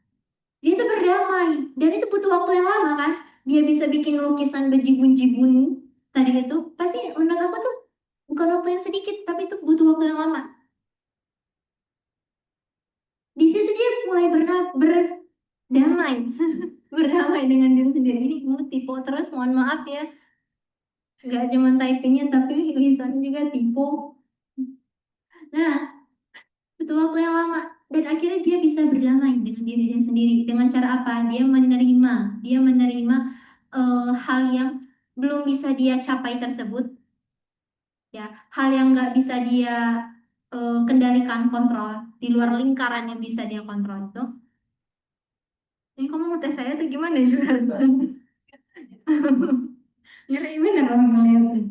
dia tuh berdamai, dan itu butuh waktu yang lama kan. Dia bisa bikin lukisan bejibun-jibun tadi itu, pasti menurut aku tuh bukan waktu yang sedikit, tapi itu butuh waktu yang lama. Di situ dia mulai berdamai, berdamai dengan diri sendiri. Ini tipe terus, mohon maaf ya. Nggak cuma typingnya, tapi lisannya juga tipu. Nah, butuh waktu yang lama. Dan akhirnya dia bisa berdamai dengan dirinya sendiri. Dengan cara apa? Dia menerima hal yang belum bisa dia capai tersebut. Ya, hal yang nggak bisa dia kendalikan, kontrol. Di luar lingkaran yang bisa dia kontrol itu. Ini kamu ngetes saya tuh gimana ya? Ngeri bener orang ngeliatnya.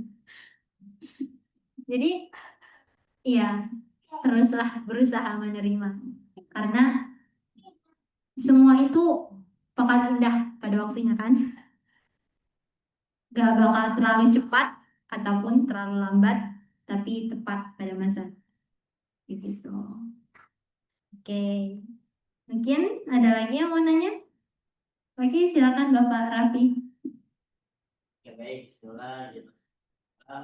Jadi, iya, teruslah berusaha menerima. Karena semua itu bakal indah pada waktunya kan. Gak bakal terlalu cepat ataupun terlalu lambat, tapi tepat pada masa. Gitu. Oke. Mungkin ada lagi yang mau nanya? Lagi silakan Bapak Raffi. Ya baik, setelah gitu.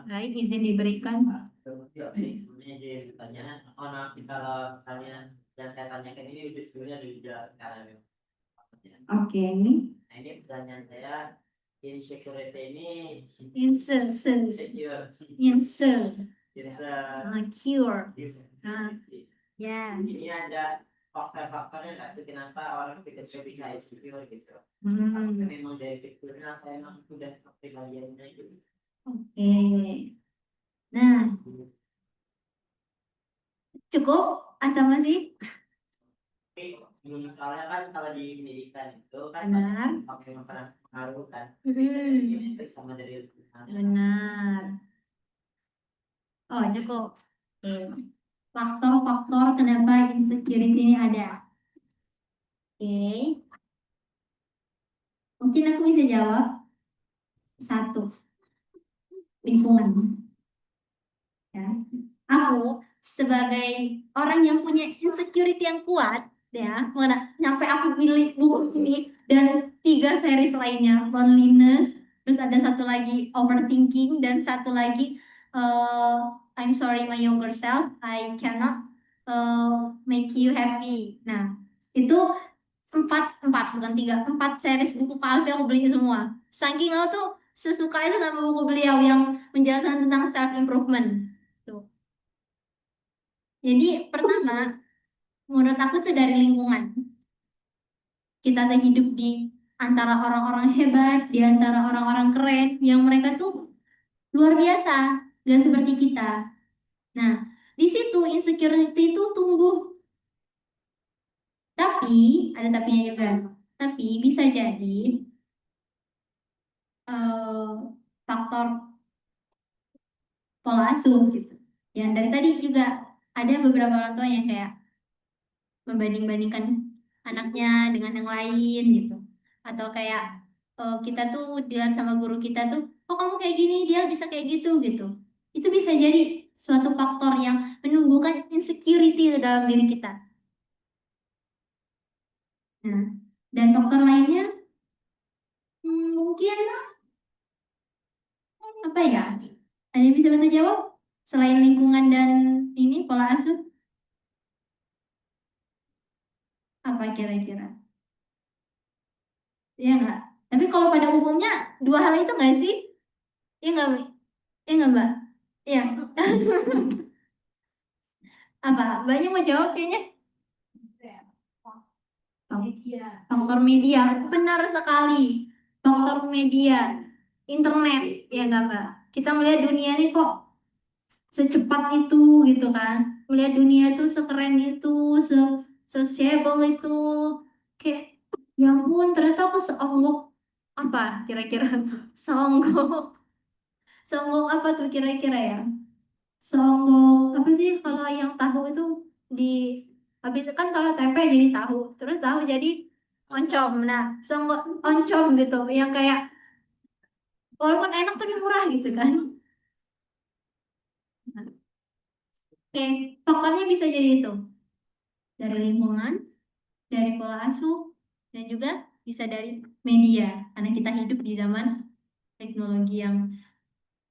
Baik, izin diberikan. Baik, sebenarnya jadi pertanyaan, maaf kalau misalnya yang saya tanyakan ini udah sebenarnya udah dijelaskan. Oke. Nah ini pertanyaan saya, insecurity ini Insert. insecure, Cure. Ya. Ini ada faktor-faktornya nggak sih kenapa orang bisa insecure gitu? Hmm. Memang dari kecilnya atau emang sudah kepribadiannya gitu? Oke. Nah, cukup atau masih? Soalnya kan kalau di pendidikan itu kan Benar. memang pernah pengaruh kan, Hmm. sama dari Benar. Oh, cukup. Oke. Faktor-faktor kenapa insecurity ini ada. Oke. Mungkin aku bisa jawab. Satu, lingkungan. Ya. Aku sebagai orang yang punya insecurity yang kuat, ya, mana nyampe aku pilih buku ini dan 3 series lainnya, Loneliness, terus ada satu lagi Overthinking, dan satu lagi eh, I'm Sorry My Younger Self, I Cannot Make You Happy. Nah, itu empat empat bukan 3, 4 series buku Pak Alfi aku beli semua. Saking aku tuh sesuka itu sama buku beliau yang menjelaskan tentang self improvement. Tuh. Jadi pertama, menurut aku tuh dari lingkungan. Kita tuh hidup di antara orang-orang hebat, di antara orang-orang keren, yang mereka tuh luar biasa, gak seperti kita. Nah, di situ insecurity itu tumbuh. Tapi, ada tapinya juga. Tapi bisa jadi faktor pola asuh gitu. Yang dari tadi juga ada beberapa orang tua yang kayak membanding-bandingkan anaknya dengan yang lain gitu, atau kayak kita tuh dilihat sama guru kita tuh, oh kamu kayak gini dia bisa kayak gitu gitu. Itu bisa jadi suatu faktor yang menumbuhkan insecurity dalam diri kita. Nah, dan faktor lainnya mungkin apa ya, ada yang bisa bantu jawab selain lingkungan dan ini pola asuh, apa kira-kira? Iya nggak? Tapi kalau pada umumnya 2 hal itu nggak sih? Iya nggak, Mi? Iya nggak, Mbak? Iya. Apa? Banyak mau jawab kayaknya. Faktor media, benar sekali. Faktor media, internet, ya nggak, Mbak? Kita melihat dunia ini kok secepat itu gitu kan. Melihat dunia itu sekeren itu, sociable itu. Kayak, ya ampun, ternyata aku seonggok apa kira-kira? Seonggok. Seonggok apa tuh kira-kira ya? Songgok apa sih kalau yang tahu itu di habis kan kalau tempe jadi tahu, terus tahu jadi oncom. Nah, songgok oncom gitu yang kayak walaupun enak tapi murah gitu kan. Nah, oke, faktornya bisa jadi itu dari lingkungan, dari pola asuh, dan juga bisa dari media karena kita hidup di zaman teknologi yang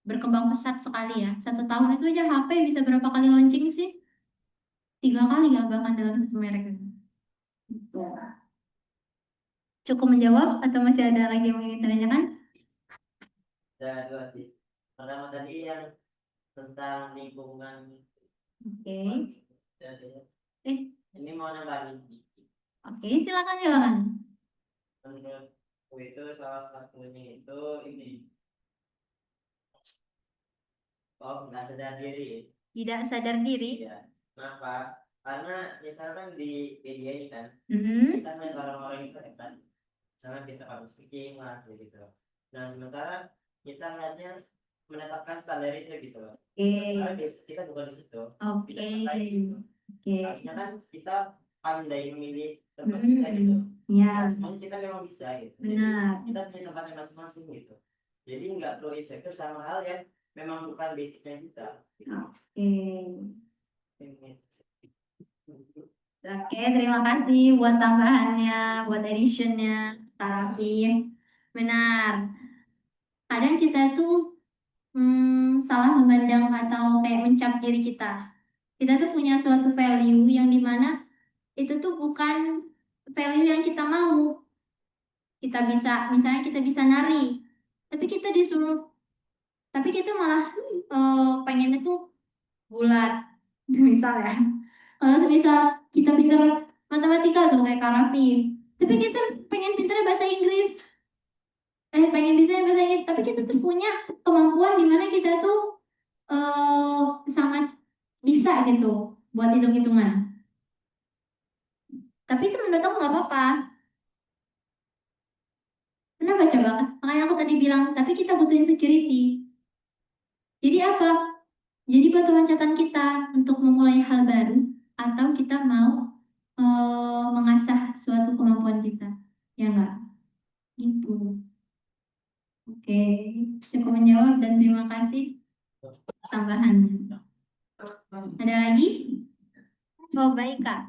berkembang pesat sekali ya. 1 tahun itu aja HP bisa berapa kali launching sih? 3 kali ya bahkan dalam satu merek. Gitu. Cukup menjawab atau masih ada lagi yang ingin ditanyakan? Dan dua sih. Pertama tadi yang tentang lingkungan. Oke. Eh, ini mau nambahin sedikit. Oke, silakan silakan. Menurutku itu salah satunya itu ini. Oh, nggak sadar diri. Tidak sadar diri. Iya. Kenapa? Karena misalkan di media ini kan, Mhm. kita melihat orang-orang itu hebat. Misalnya kita public speaking lah, gitu. Nah, sementara kita melihatnya menetapkan standar itu gitu loh. Karena kita bukan di situ. Oke. Kita pandai gitu. Oke. Harusnya kan kita pandai memilih tempat Mhm. kita gitu. Ya, Nah, semuanya kita memang bisa gitu. Jadi benar. kita punya tempatnya masing-masing gitu. Jadi nggak perlu insecure sama hal yang memang bukan basicnya kita. Gitu. Oke. Oke, terima kasih buat tambahannya, buat editionnya, Kak Raffi. Benar. Kadang kita tuh salah memandang atau kayak mencap diri kita. Kita tuh punya suatu value yang dimana itu tuh bukan value yang kita mau. Kita bisa, misalnya kita bisa nari, tapi kita disuruh, tapi kita malah pengennya tuh bulat, misalnya. Kalau misal kita pinter matematika tuh kayak Kak Raffi, tapi kita pengen pinternya bahasa Inggris, pengen bisa bahasa Inggris, tapi kita tuh punya kemampuan di mana kita tuh sangat bisa gitu buat hitung-hitungan. Tapi itu menurut aku nggak apa-apa. Kenapa coba? Makanya aku tadi bilang, tapi kita butuh insecurity. Jadi apa? Jadi batu loncatan kita untuk memulai hal baru atau kita mau mengasah suatu kemampuan kita. Ya enggak? Gitu. Oke, cukup menjawab dan terima kasih tambahannya. Ada lagi? Oh, baik Kak.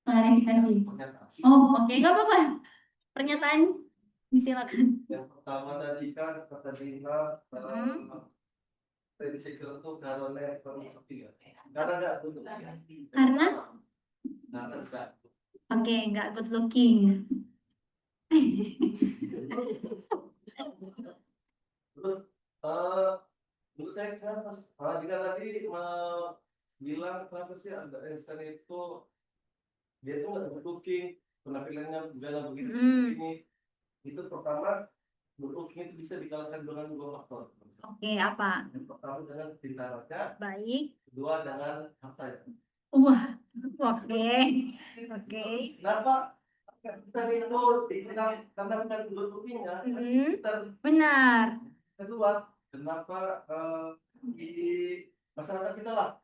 klarifikasi. pernyataan. Oh, oke, nggak apa-apa. Pernyataan disilakan. Yang pertama tadi kan kata Dina, insecure itu karena ketiga. Karena nggak good looking. Karena? Karena nggak. Oke, nggak good looking. Terus menurut saya kenapa? Jika tadi bilang kenapa sih ada Einstein itu dia tuh nggak good looking, penampilannya juga begini begini. Itu pertama good looking itu bisa dikalahkan dengan dua faktor. Oke, apa? Yang pertama dengan pintarnya, Baik. kedua dengan hartanya. Wah, oke. Oke. Kenapa? Einstein itu dikenal karena bukan good lookingnya, pintar. Benar. Kedua, kenapa di masyarakat kita lah,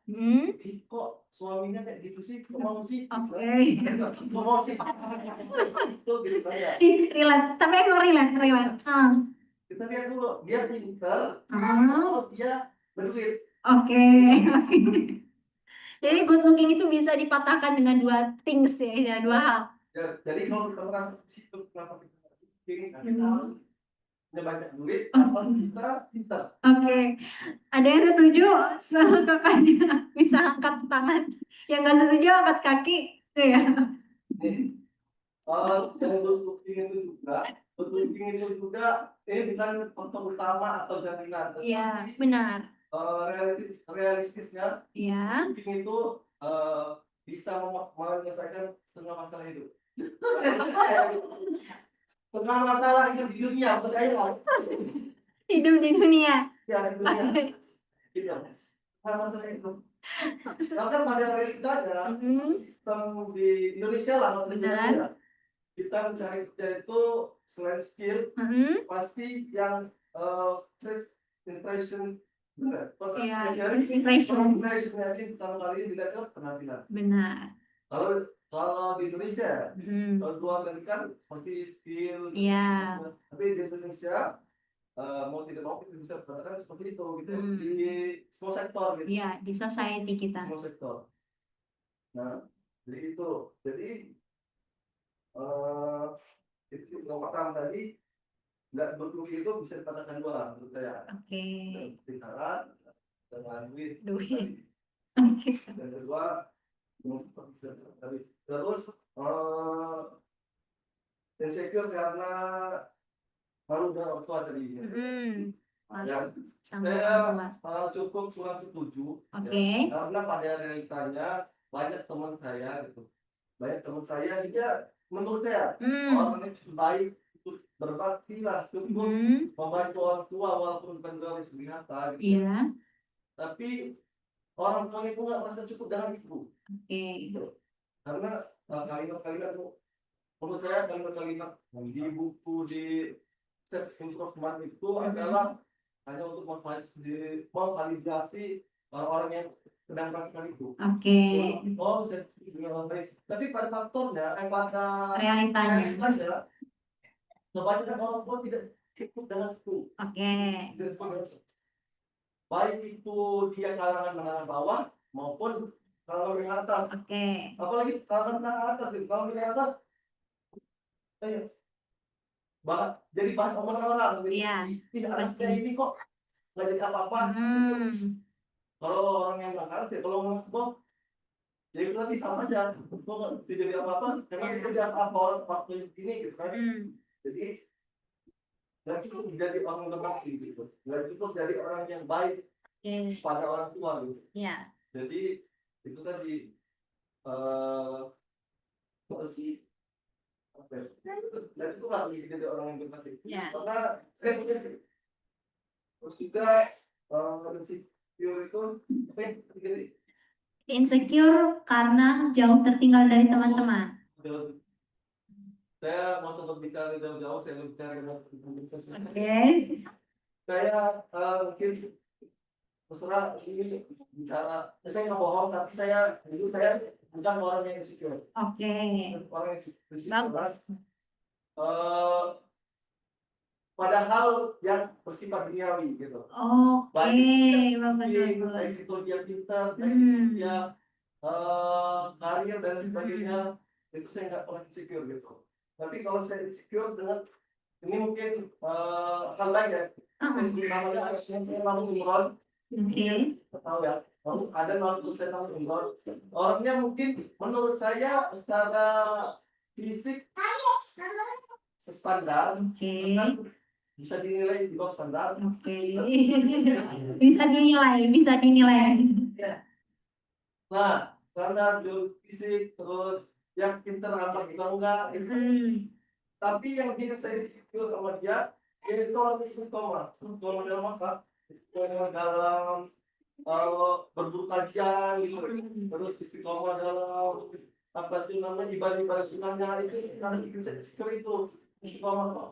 kok suaminya kayak gitu sih, kok mau sih? Oke. Kok mau sih? Itu gitu kayak. Relate, tapi emang relate. Kita lihat dulu, dia pintar, Oh, dia berduit. oke. Jadi good looking itu bisa dipatahkan dengan dua things ya, dua hal. Jadi kalau kita merasa di situ, kenapa kita kita harus punya banyak duit, apa kita pintar? Oke. Ada yang setuju sama kakaknya bisa angkat tangan, yang nggak setuju angkat kaki, tuh ya. Nih, yang good looking itu juga, ini bukan faktor utama atau jaminan. Iya, benar. Realistisnya, Iya. looking itu bisa menyelesaikan setengah masalah hidup. Setengah masalah hidup di dunia, bukan akhirat. Hidup di dunia. Ya, di dunia. Gitu. Setengah masalah hidup. Karena pada realitanya, sistem di Indonesia lah, maksudnya kita mencari kerja itu selain skill, pasti yang first impression, benar. First impression. Impressionnya itu pertama kali dilihat kan penampilan. Benar. Kalau di Indonesia, kalau luar negeri kan pasti skill. Iya. Tapi di Indonesia mau tidak mau kita bisa katakan seperti itu gitu. Di semua sektor gitu. Iya, di society kita. Semua sektor. Nah, jadi itu. Jadi itu yang pertama tadi nggak berlutut itu bisa dikatakan dua menurut saya. Oke. Pintaran dengan duit. Oke. Dan kedua terus insecure karena malu dengan orang tua tadi. Ya, saya cukup kurang setuju. Oke. Karena pada realitanya banyak teman saya gitu. Banyak teman saya dia menurut saya orangnya cukup baik, cukup berbakti lah, cukup membantu orang tua walaupun bukan dari segi harta gitu. Iya. Tapi orang tua itu nggak merasa cukup dengan itu. Oke. Gitu. Karena kalimat-kalimat menurut saya kalimat-kalimat di buku di self improvement itu adalah hanya untuk memvalidasi orang-orang yang sedang merasakan itu. Oke. Oh, saya dengan orang baik. Tapi pada faktornya, pada realitanya, kebanyakan orang tua tidak cukup dengan itu. Oke. Baik itu dia kalangan menengah bawah maupun kalangan menengah atas. Oke. Apalagi kalangan menengah atas, kalau menengah atas, jadi bahan omongan orang. Iya. Tidak ada seperti ini kok, nggak jadi apa-apa. Kalau orang yang menengah atas, kalau menengah bawah, jadi berarti sama aja. Kok nggak jadi apa-apa, karena itu dia apa orang waktu ini gitu kan. Jadi nggak cukup jadi orang berbakti gitu, nggak cukup jadi orang yang baik pada orang tua gitu. Iya. Jadi itu tadi masih nggak cukup lah jadi orang yang berbakti. Karena terus juga insecure karena jauh tertinggal dari teman-teman. Saya mau berbicara jauh-jauh, saya berbicara dengan Oke. saya mungkin terserah ini bicara, saya nggak bohong, tapi saya bukan orang yang insecure. Oke. Orang yang insecure. Bagus. Padahal yang bersifat duniawi gitu. Bagus. Baik itu dia pintar, baik itu dia karir dan sebagainya. itu saya nggak pernah insecure gitu. Tapi kalau saya insecure dengan ini mungkin hal lain ya. Facebook namanya saya namanya Imron. Oke. Tahu ya. Lalu ada nama saya namanya Imron. Orangnya mungkin menurut saya secara fisik standar, Oke. kan bisa dinilai di bawah standar. Oke. Bisa dinilai. Ya. Nah, standar fisik terus yang pinter apa enggak itu. Tapi yang bikin saya insecure sama dia itu orang istiqomah. Istiqomah dalam apa? Istiqomah dalam berburu kajian gitu. Terus istiqomah dalam apa itu namanya ibadah-ibadah sunnahnya itu yang bikin saya insecure itu. Istiqomah kok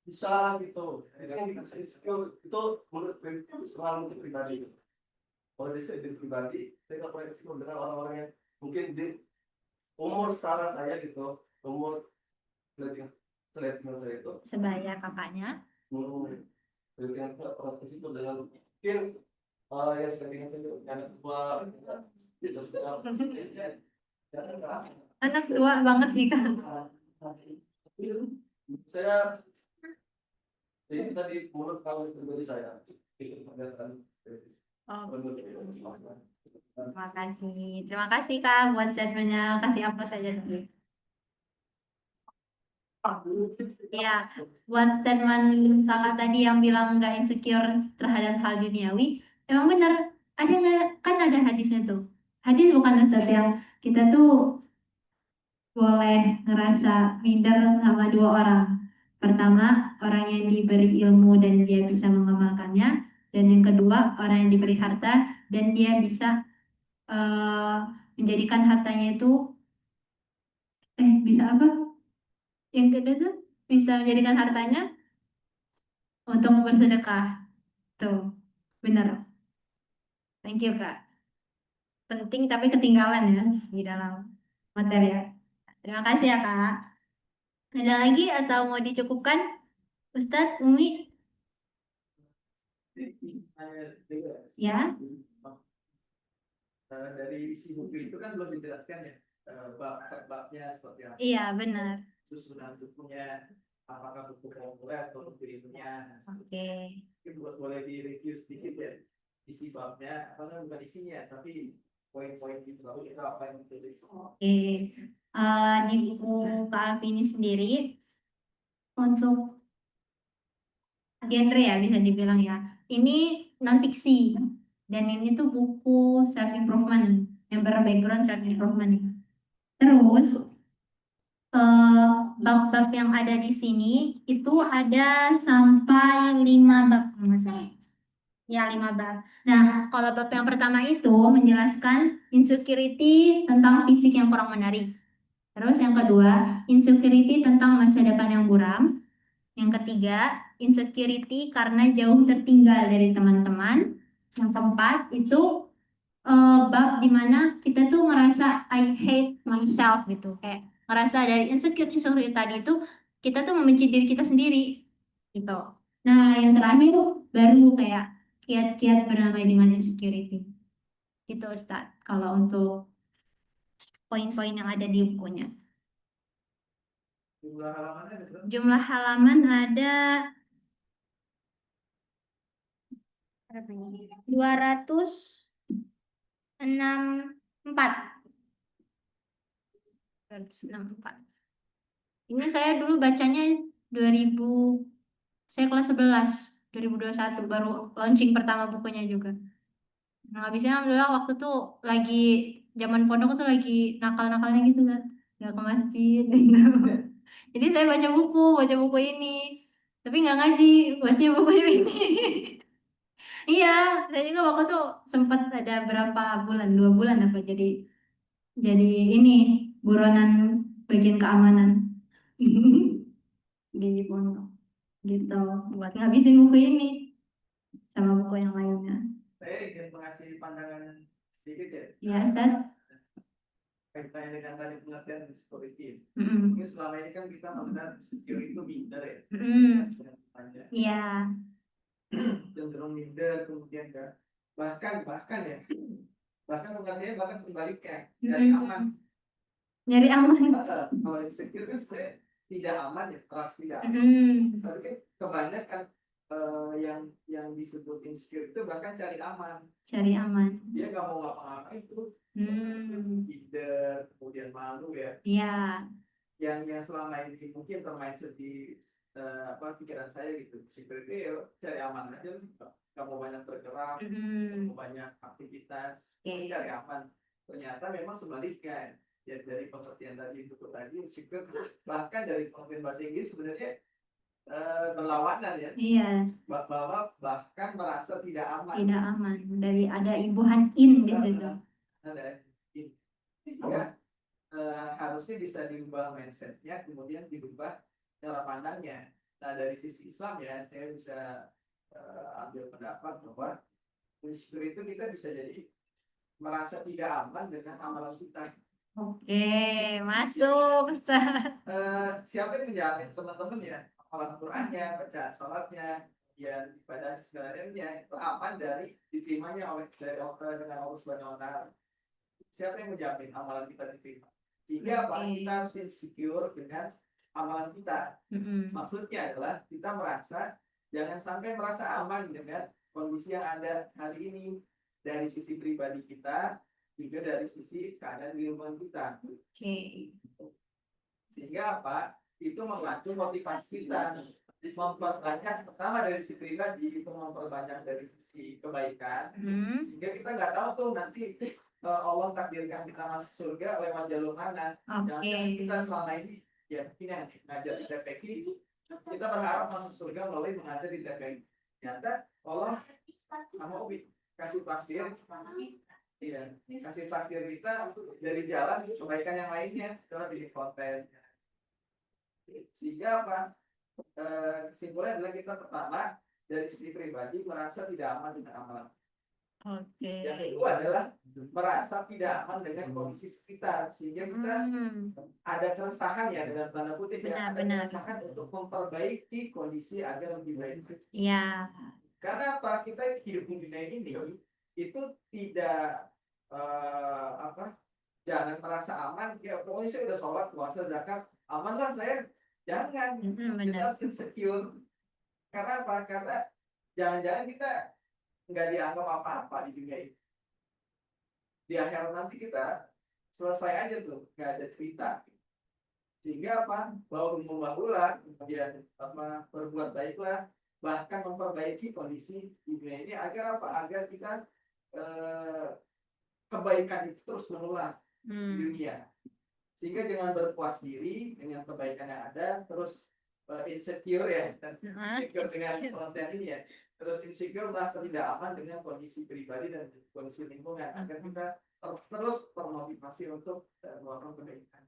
bisa gitu. Itu yang bikin saya insecure. Itu menurut pengalaman saya pribadi. Kalau dari saya pribadi, saya nggak pernah insecure dengan orang-orang yang mungkin di umur setara saya gitu, umur seletingnya saya itu. Sebaya kakaknya. Seletingnya saya pernah insecure dengan mungkin yang seletingnya saya itu anak tua. Anak tua banget nih kan. Saya jadi tadi menurut kalau pribadi saya itu pernyataan. Terima kasih Kak buat statementnya. Kasih aplaus saja dulu. Ya, buat statement kakak tadi yang bilang nggak insecure terhadap hal duniawi, emang benar. Ada nggak? Kan ada hadisnya tuh. Hadis bukan Ustaz yang kita tuh boleh ngerasa minder sama dua orang. Pertama, orang yang diberi ilmu dan dia bisa mengamalkannya. Dan yang kedua, orang yang diberi harta dan dia bisa menjadikan hartanya itu bisa apa? Yang kedua tuh bisa menjadikan hartanya untuk bersedekah. Tuh, benar. Thank you, Kak. Penting tapi ketinggalan ya di dalam materi ya. Terima kasih ya, Kak. Ada lagi atau mau dicukupkan? Ustadz, Umi? Ya. Dari isi buku itu kan belum dijelaskan ya bab-babnya seperti apa. Iya, benar. Terus sudah bukunya apakah buku populer atau buku ilmiah. Oke. Mungkin boleh di-review sedikit ya isi babnya, karena bukan isinya tapi poin-poin di bawah itu apa yang ditulis. Oke. Di buku Kak Alfi ini sendiri untuk genre ya bisa dibilang ya. Ini non fiksi dan ini tuh buku self improvement yang berbackground self improvement. Terus bab-bab yang ada di sini itu ada sampai 5 bab kalau nggak salah. Ya 5 bab. Nah kalau bab yang pertama itu menjelaskan insecurity tentang fisik yang kurang menarik. Terus yang kedua insecurity tentang masa depan yang buram. Yang ketiga, insecurity karena jauh tertinggal dari teman-teman. Yang keempat, itu bab dimana kita tuh ngerasa I hate myself gitu. Kayak ngerasa dari insecurity tadi itu, kita tuh membenci diri kita sendiri gitu. Nah, yang terakhir baru kayak kiat-kiat berdamai dengan insecurity. Itu Ustaz, kalau untuk poin-poin yang ada di bukunya. Jumlah halamannya ada berapa? Jumlah halaman ada 264. Ini saya dulu bacanya 2000, saya kelas 11, 2021 baru launching pertama bukunya juga. Nah, habisnya alhamdulillah waktu tuh lagi zaman pondok tuh lagi nakal-nakalnya gitu kan. Nggak ke masjid gitu. Jadi saya baca buku ini. Tapi nggak ngaji, baca buku ini. Iya, saya juga waktu tuh sempat ada berapa bulan, 2 bulan apa jadi ini buronan bagian keamanan di pondok gitu buat ngabisin buku ini sama buku yang lainnya. Saya ingin mengasih pandangan sedikit ya. Ya, Ustaz. Kaitannya dengan tadi pengertian insecurity. Mm-mm. Mungkin selama ini kan kita mengenal insecure itu minder ya. Iya. Cenderung minder kemudian kan bahkan ya bahkan pengertiannya bahkan kebalikan dari aman. Nyari aman. Kalau insecure kan sebenarnya tidak aman ya, keras tidak aman. Mm-mm. Tapi kan kebanyakan yang disebut insecure itu bahkan cari aman. Cari aman. Dia nggak mau ngapa-ngapain itu, kemudian malu ya. Iya. Yang selama ini mungkin termindset di pikiran saya gitu. Insecure itu ya cari aman aja, kamu banyak bergerak, kamu banyak aktivitas, cari aman. Ternyata memang sebaliknya. Ya dari pengertian tadi insecure bahkan dari pengertian bahasa Inggris sebenarnya berlawanan ya. Iya. Bahwa bahkan merasa tidak aman. Tidak aman. Dari ada imbuhan in di situ. Ada in. Sehingga harusnya bisa diubah mindsetnya, kemudian dirubah cara pandangnya. Nah dari sisi Islam ya, saya bisa ambil pendapat bahwa insecure itu kita bisa jadi merasa tidak aman dengan amalan kita. Oke, masuk Ustaz. Siapa yang menjamin teman-teman ya amalan Qurannya, bacaan sholatnya, ya ibadah segalanya itu aman dari diterimanya dari dengan Allah Subhanahu Wa Taala. Siapa yang menjamin amalan kita diterima? Sehingga apa? Kita harus insecure dengan amalan kita. Maksudnya adalah kita jangan sampai merasa aman dengan kondisi yang ada hari ini dari sisi pribadi kita, juga dari sisi keadaan di lingkungan kita. Sehingga apa? Itu membantu motivasi kita memperbanyak, pertama dari sisi pribadi itu memperbanyak dari sisi kebaikan, sehingga kita nggak tahu tuh nanti Allah takdirkan kita masuk surga lewat jalur mana. Jangan kita selama ini ya mungkin ngajar di TPQ, kita berharap masuk surga melalui mengajar di TPQ. Ternyata Allah sama Ubi kasih takdir, iya, kasih takdir kita dari jalan kebaikan yang lainnya, setelah bikin konten. Sehingga apa? Kesimpulannya adalah kita pertama dari sisi pribadi merasa tidak aman dengan amalan. Yang kedua adalah merasa tidak aman dengan kondisi sekitar, sehingga kita ada keresahan ya dalam tanda kutip ya, ada keresahan untuk memperbaiki kondisi agar lebih baik. Iya. Karena apa? Kita hidup di dunia ini itu tidak jangan merasa aman. Ya pokoknya saya udah sholat, puasa, zakat, aman lah saya. Jangan. Kita harus insecure. Karena apa? Karena jangan-jangan kita nggak dianggap apa-apa di dunia ini. Di akhirat nanti kita selesai aja tuh, nggak ada cerita. Sehingga apa? Bahulah, kemudian berbuat baiklah, bahkan memperbaiki kondisi di dunia ini agar apa? Agar kita kebaikan itu terus menular di dunia. Sehingga jangan berpuas diri dengan kebaikan yang ada, terus insecure ya, insecure dengan konten ini ya, terus insecure merasa tidak aman dengan kondisi pribadi dan kondisi lingkungan, agar kita terus termotivasi untuk melakukan kebaikan.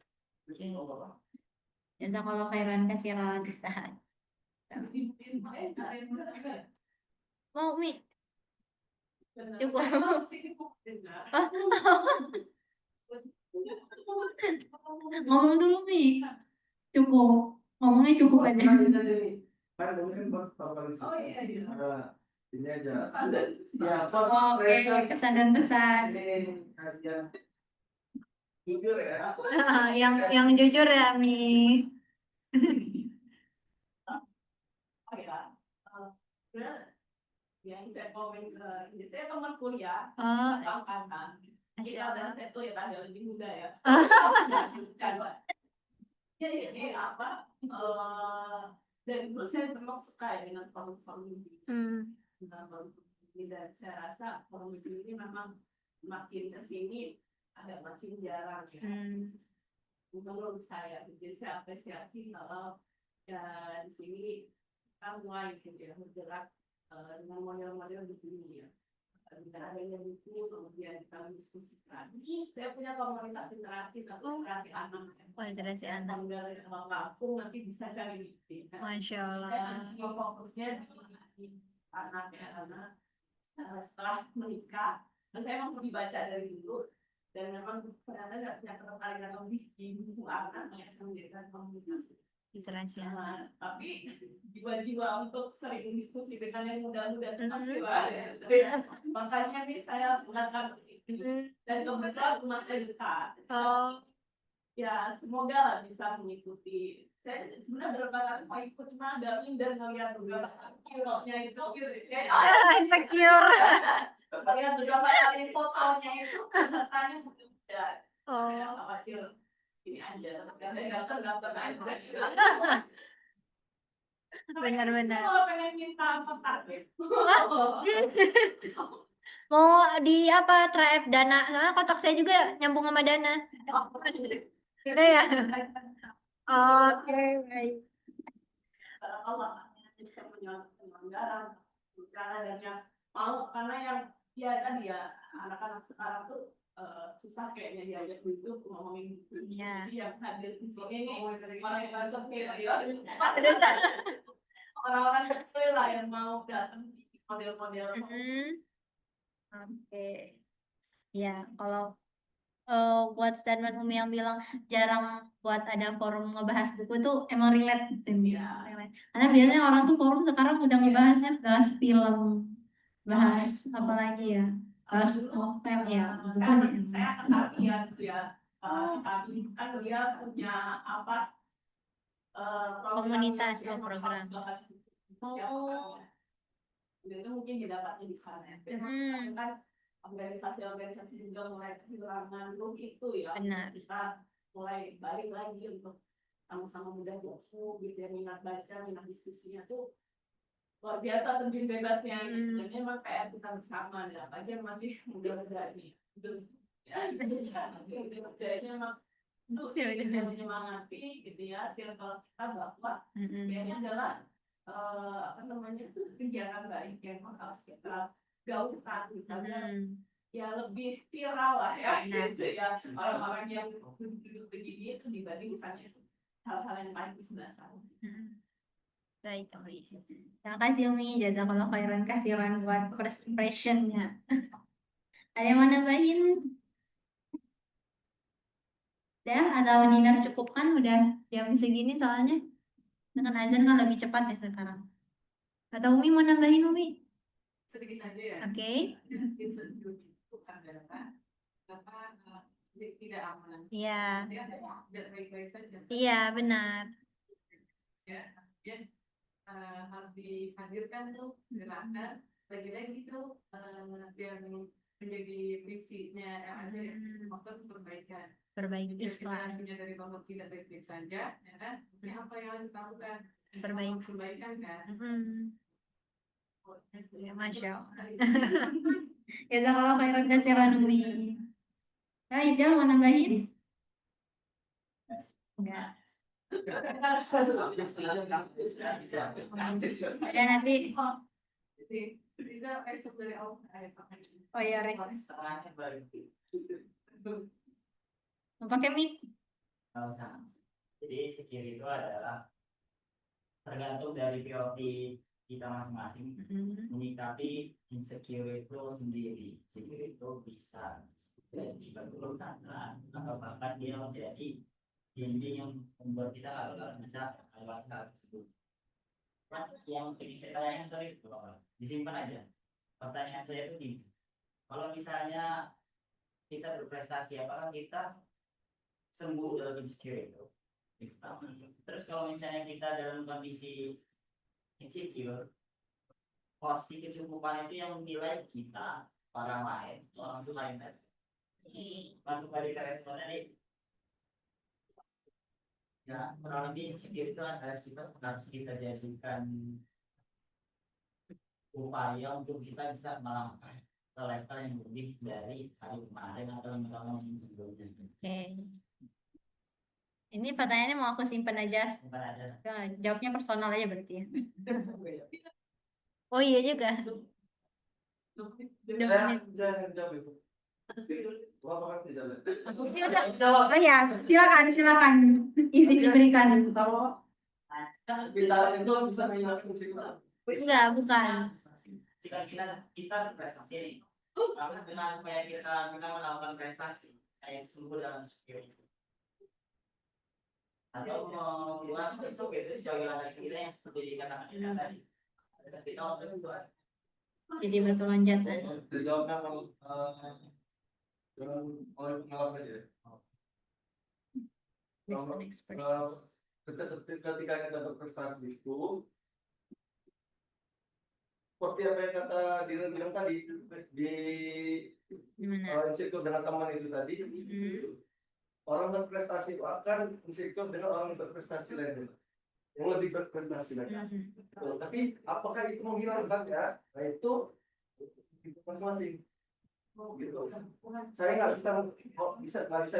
Jazakallahu khairan katsiran Ustaz. Mau Mi? Ngomong dulu Mi. Cukup. Ngomongnya cukup aja. Oh iya. Ini aja. Oke, kesan dan pesan. Jujur ya. yang jujur ya Mi. Yang saya komen ke ini, saya teman kuliah, angkatan. Jadi ada saya tuh ya tanda lebih muda ya. Jadi apa? Dan dulu saya memang suka dengan forum-forum ini. Dan saya rasa forum ini memang makin kesini agak makin jarang ya. Menurut saya, jadi saya apresiasi kalau di sini kita mulai gitu ya bergerak dengan model-model begini ya. Dengan adanya buku, kemudian kita diskusikan. Saya punya komunitas literasi anak. Literasi anak. Dari kampung nanti bisa cari bukti. Masya Allah. Saya fokusnya di anak setelah menikah. Dan saya memang dibaca dari dulu. Dan memang ternyata nggak punya ketertarikan lebih di buku anak yang saya menjadikan komunitas. Literasi anak. Tapi jiwa-jiwa untuk sering diskusi dengan yang muda-muda itu pasti lah. Makanya nih saya mengatakan ini. Dan kebetulan rumah saya dekat. ya semoga lah bisa mengikuti. Saya sebenarnya berapa kali mau ikut, cuma ada minder ngeliat beberapa kilonya itu kayak Insecure. lihat beberapa kali fotonya itu pesertanya udah Oh, apa kecil ini aja, ganteng aja. benar-benar. Saya pengen minta kontak gitu. Mau di apa Tribe Dana? Soalnya kotak saya juga nyambung sama Dana. Udah ya? Oke, baik. Allah bisa menyelamatkan anggaran, bicara dan yang mau, karena yang ya tadi ya anak-anak sekarang tuh susah kayaknya diajak duduk ngomongin gitu. Iya. Jadi yang hadir di sini ini orang yang masuk ya, orang-orang kecil lah yang mau datang di model-model. Oke. Ya, kalau buat statement Umi yang bilang jarang buat ada forum ngebahas buku tuh emang relate gitu. Iya. Relate. Karena biasanya orang tuh forum sekarang udah ngebahasnya bahas film, bahas apa lagi ya, bahas novel ya, buku sih. Saya ketahui ya gitu ya. Kami kan dia punya apa Komunitas, yang program. bahas buku. Oh. Itu mungkin didapatnya di sana. Hmm. Kan organisasi-organisasi juga mulai kehilangan look itu ya. Benar. Kita mulai balik lagi untuk sama-sama mudah buku, gitu ya, minat baca, minat diskusinya tuh luar biasa terjun bebasnya. Dan memang kayak kita bersama ya, apalagi yang masih muda-muda ini. Itu ya, masih muda-mudanya emang menyemangati gitu ya, circle kita bahwa kayaknya adalah apa namanya kegiatan baik yang harus kita gaungkan gitu, ya lebih viral lah ya gitu ya, orang-orang yang duduk begini itu dibanding misalnya hal-hal yang lain di sebelah sana. Baik, Umi. Terima kasih Umi, jazakallah khairan kasiran buat first impression-nya. Ada yang mau nambahin? Udah, atau Dinar cukupkan? Udah jam segini soalnya. Dengan azan kan lebih cepat ya sekarang. Atau Umi mau nambahin Umi? Sedikit aja ya. Oke. Bukan apa tidak aman. Iya. Tidak baik-baik saja. Iya, benar. Ya, harus dihadirkan tuh gerakan lagi-lagi tuh yang menjadi visinya yang ada maksud perbaikan. Perbaiki Islam. Punya dari bahwa tidak baik-baik saja, ya kan? Ini apa yang harus dilakukan? Perbaikan kan? Ya, Masya Allah. Jazakallah khairan katsiran Umi. Ya, Ijal mau nambahin? Enggak. Ada nanti. Oh iya, mau pakai mic? Nggak usah. Jadi skill itu adalah tergantung dari POV kita masing-masing menyikapi insecure itu sendiri. Insecure itu bisa jadi keturunan atau bahkan dia menjadi dinding yang membuat kita nggak bisa melewati hal tersebut. Nah, yang ingin saya tanyakan tadi itu disimpan aja. Pertanyaan saya itu gini, kalau misalnya kita berprestasi, apakah kita sembuh dalam insecure itu? Terus kalau misalnya kita dalam kondisi insecure, porsi kecukupan itu yang menilai kita, orang lain, orang itu lain tadi. Lalu kembali ke responnya nih. Ya, kurang lebih insecure itu adalah sifat harus kita jadikan upaya untuk kita bisa melangkah ke level yang lebih dari hari kemarin atau yang sebelumnya. Oke. Ini pertanyaannya mau aku simpan aja. Simpan aja. Jawabnya personal aja berarti ya. Oh iya juga. Jangan jawab itu. Oh ya, silakan. Izin diberikan. Pintar itu bisa menghilangkan insecure. Enggak, bukan. Jika kita berprestasi nih, karena dengan upaya kita melakukan prestasi, kayak sembuh dalam skill itu. Atau membuat itu sebagai landas kita yang seperti dikatakan tadi. Tapi kalau kedua, Jadi batu loncatan. Dijawabnya kalau dengan oleh pengalaman aja. Ketika kita berprestasi itu seperti apa yang kata Dina bilang tadi di Gimana? insecure dengan teman itu tadi, orang berprestasi itu akan insecure dengan orang berprestasi lainnya yang lebih berprestasi lagi. Tapi apakah itu menghilangkan ya? Nah itu masing-masing. Gitu. Saya nggak bisa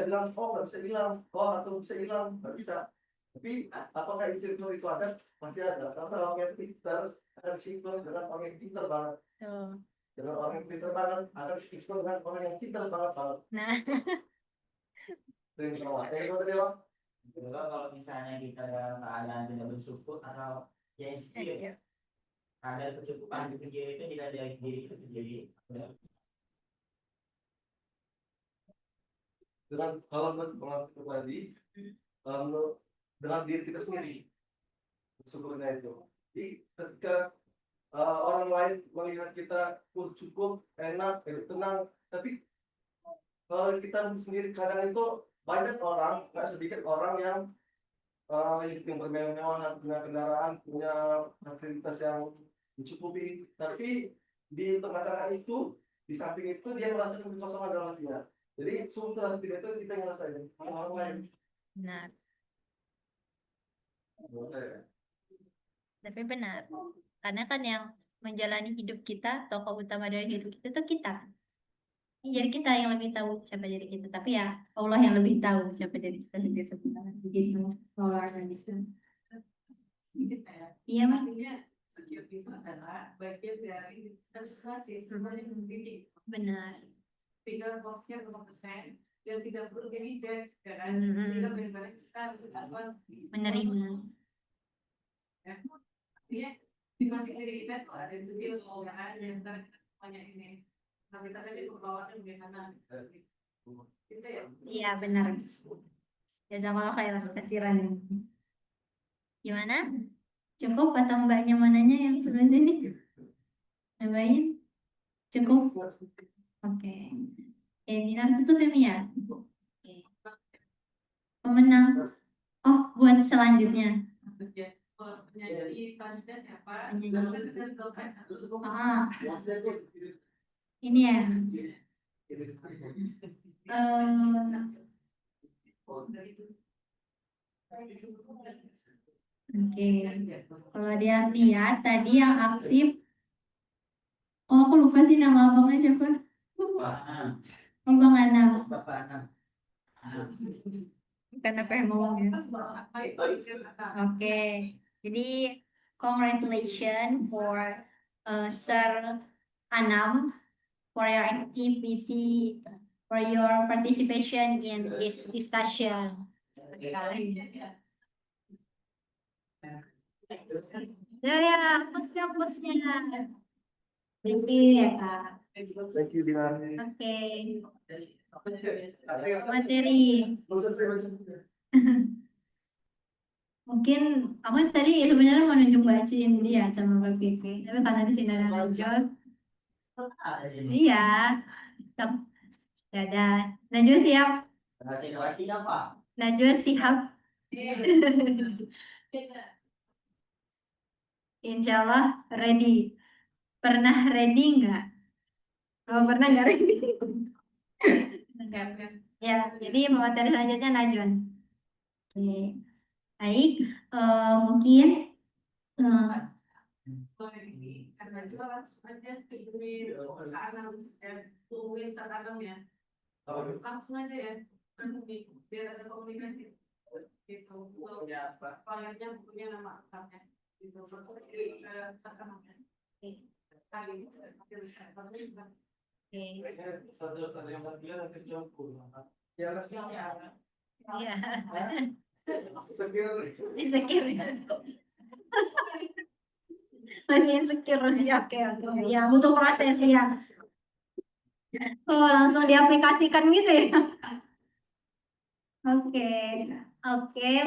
bilang nggak bisa hilang atau bisa hilang, nggak bisa. Tapi apakah insecure itu ada? Pasti ada. Karena orang yang pintar akan insecure dengan orang yang pintar banget. Dengan orang yang pintar banget akan insecure dengan orang yang pintar banget. Nah, Itu yang pertama. Yang kedua tadi apa? Kedua, kalau misalnya kita dalam keadaan tidak bersyukur atau ya insecure, ada kecukupan di diri itu tidak dari diri itu jadi Dengan kalau menurut pribadi, dengan diri kita sendiri syukurnya itu. Jadi ketika orang lain melihat kita cukup enak, tenang, tapi kalau kita sendiri kadang itu banyak orang, nggak sedikit orang yang hidup yang bermewah-mewah, punya kendaraan, punya fasilitas yang mencukupi, tapi di tengah-tengah itu, di samping itu dia merasakan kekosongan dalam hatinya. Jadi sumber terhadap diri itu kita yang ngerasain, orang lain. benar. Boleh. Tapi benar. Karena kan yang menjalani hidup kita, tokoh utama dari hidup kita itu kita. Jadi kita yang lebih tahu siapa diri kita. Tapi ya Allah yang lebih tahu siapa diri kita sendiri sebenarnya. Begitu. Allah yang bisa. Iya, Mas. Artinya secure itu adalah bagian dari transformasi sebenarnya mendidik. Benar. Tinggal boxnya berapa persen dan tidak perlu direject, ya kan? Mm-mm. Tinggal bagaimana kita Menerima. ya. Artinya di masing diri kita tuh ada sendiri soalnya yang kita semuanya ini. Nah kita tadi pembawaannya bagaimana? Kita ya. Iya, benar. Jazakallah khairan kasiran. Gimana? Cukup atau enggak nyamanannya yang sebelah sini? Nambahin? Cukup? Oke. Dinar tutup ya, Mia? Oke. Pemenang. Oh, buat selanjutnya. Penyanyi selanjutnya siapa? Penyanyi. Ah, ini ya. Oke. Kalau dia lihat tadi yang aktif. Oh, aku lupa sih nama abangnya siapa? Abang Anam. Bukan apa yang ngomongnya. Oke. Jadi, congratulations for Sir Anam for your activity, for your participation in this discussion. Ya, bosnya. Thank you ya, Kak. Thank you, Dinar. Oke. Materi. Mungkin aku tadi sebenarnya mau nunjuk Mbak Cindy ya sama Mbak Pipi, tapi karena di sini ada Najwa. Iya. Ya udah. Najwa siap. Najwa siap. Insya Allah ready. Pernah ready nggak? Oh, pernah nggak ready? Ya, jadi materi selanjutnya Najwa. Oke. Baik, mungkin karena juga langsung aja tidurin anak dan tungguin saat anaknya langsung aja ya biar ada komunikasi gitu kliennya punya nama angkatnya gitu saat anaknya ya. Insecure. Masih insecure ya, oke. Ya butuh proses ya. Oh, langsung diaplikasikan gitu ya. Oke,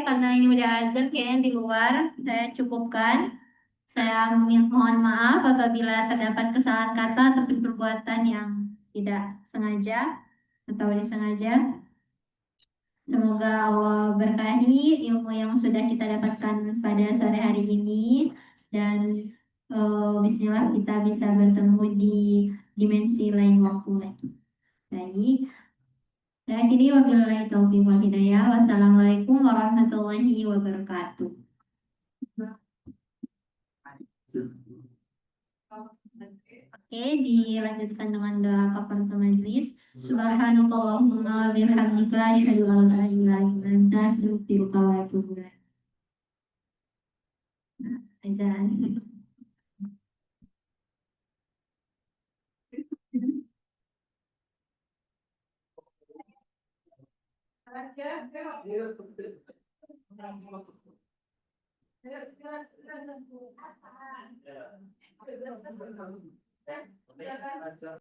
karena ini udah azan kayaknya di luar, saya cukupkan. Saya mohon maaf apabila terdapat kesalahan kata atau perbuatan yang tidak sengaja atau disengaja. Semoga Allah berkahi ilmu yang sudah kita dapatkan pada sore hari ini dan bismillah kita bisa bertemu di dimensi lain waktu lagi. Baik, saya akhiri wabillahi taufiq wal hidayah. Wassalamualaikum warahmatullahi wabarakatuh. Oke, dilanjutkan dengan doa kafaratul majelis. Subhanakallahumma wa bihamdika asyhadu an la ilaha illa anta astaghfiruka wa atubu ilaik. Azan. Aja, Iya.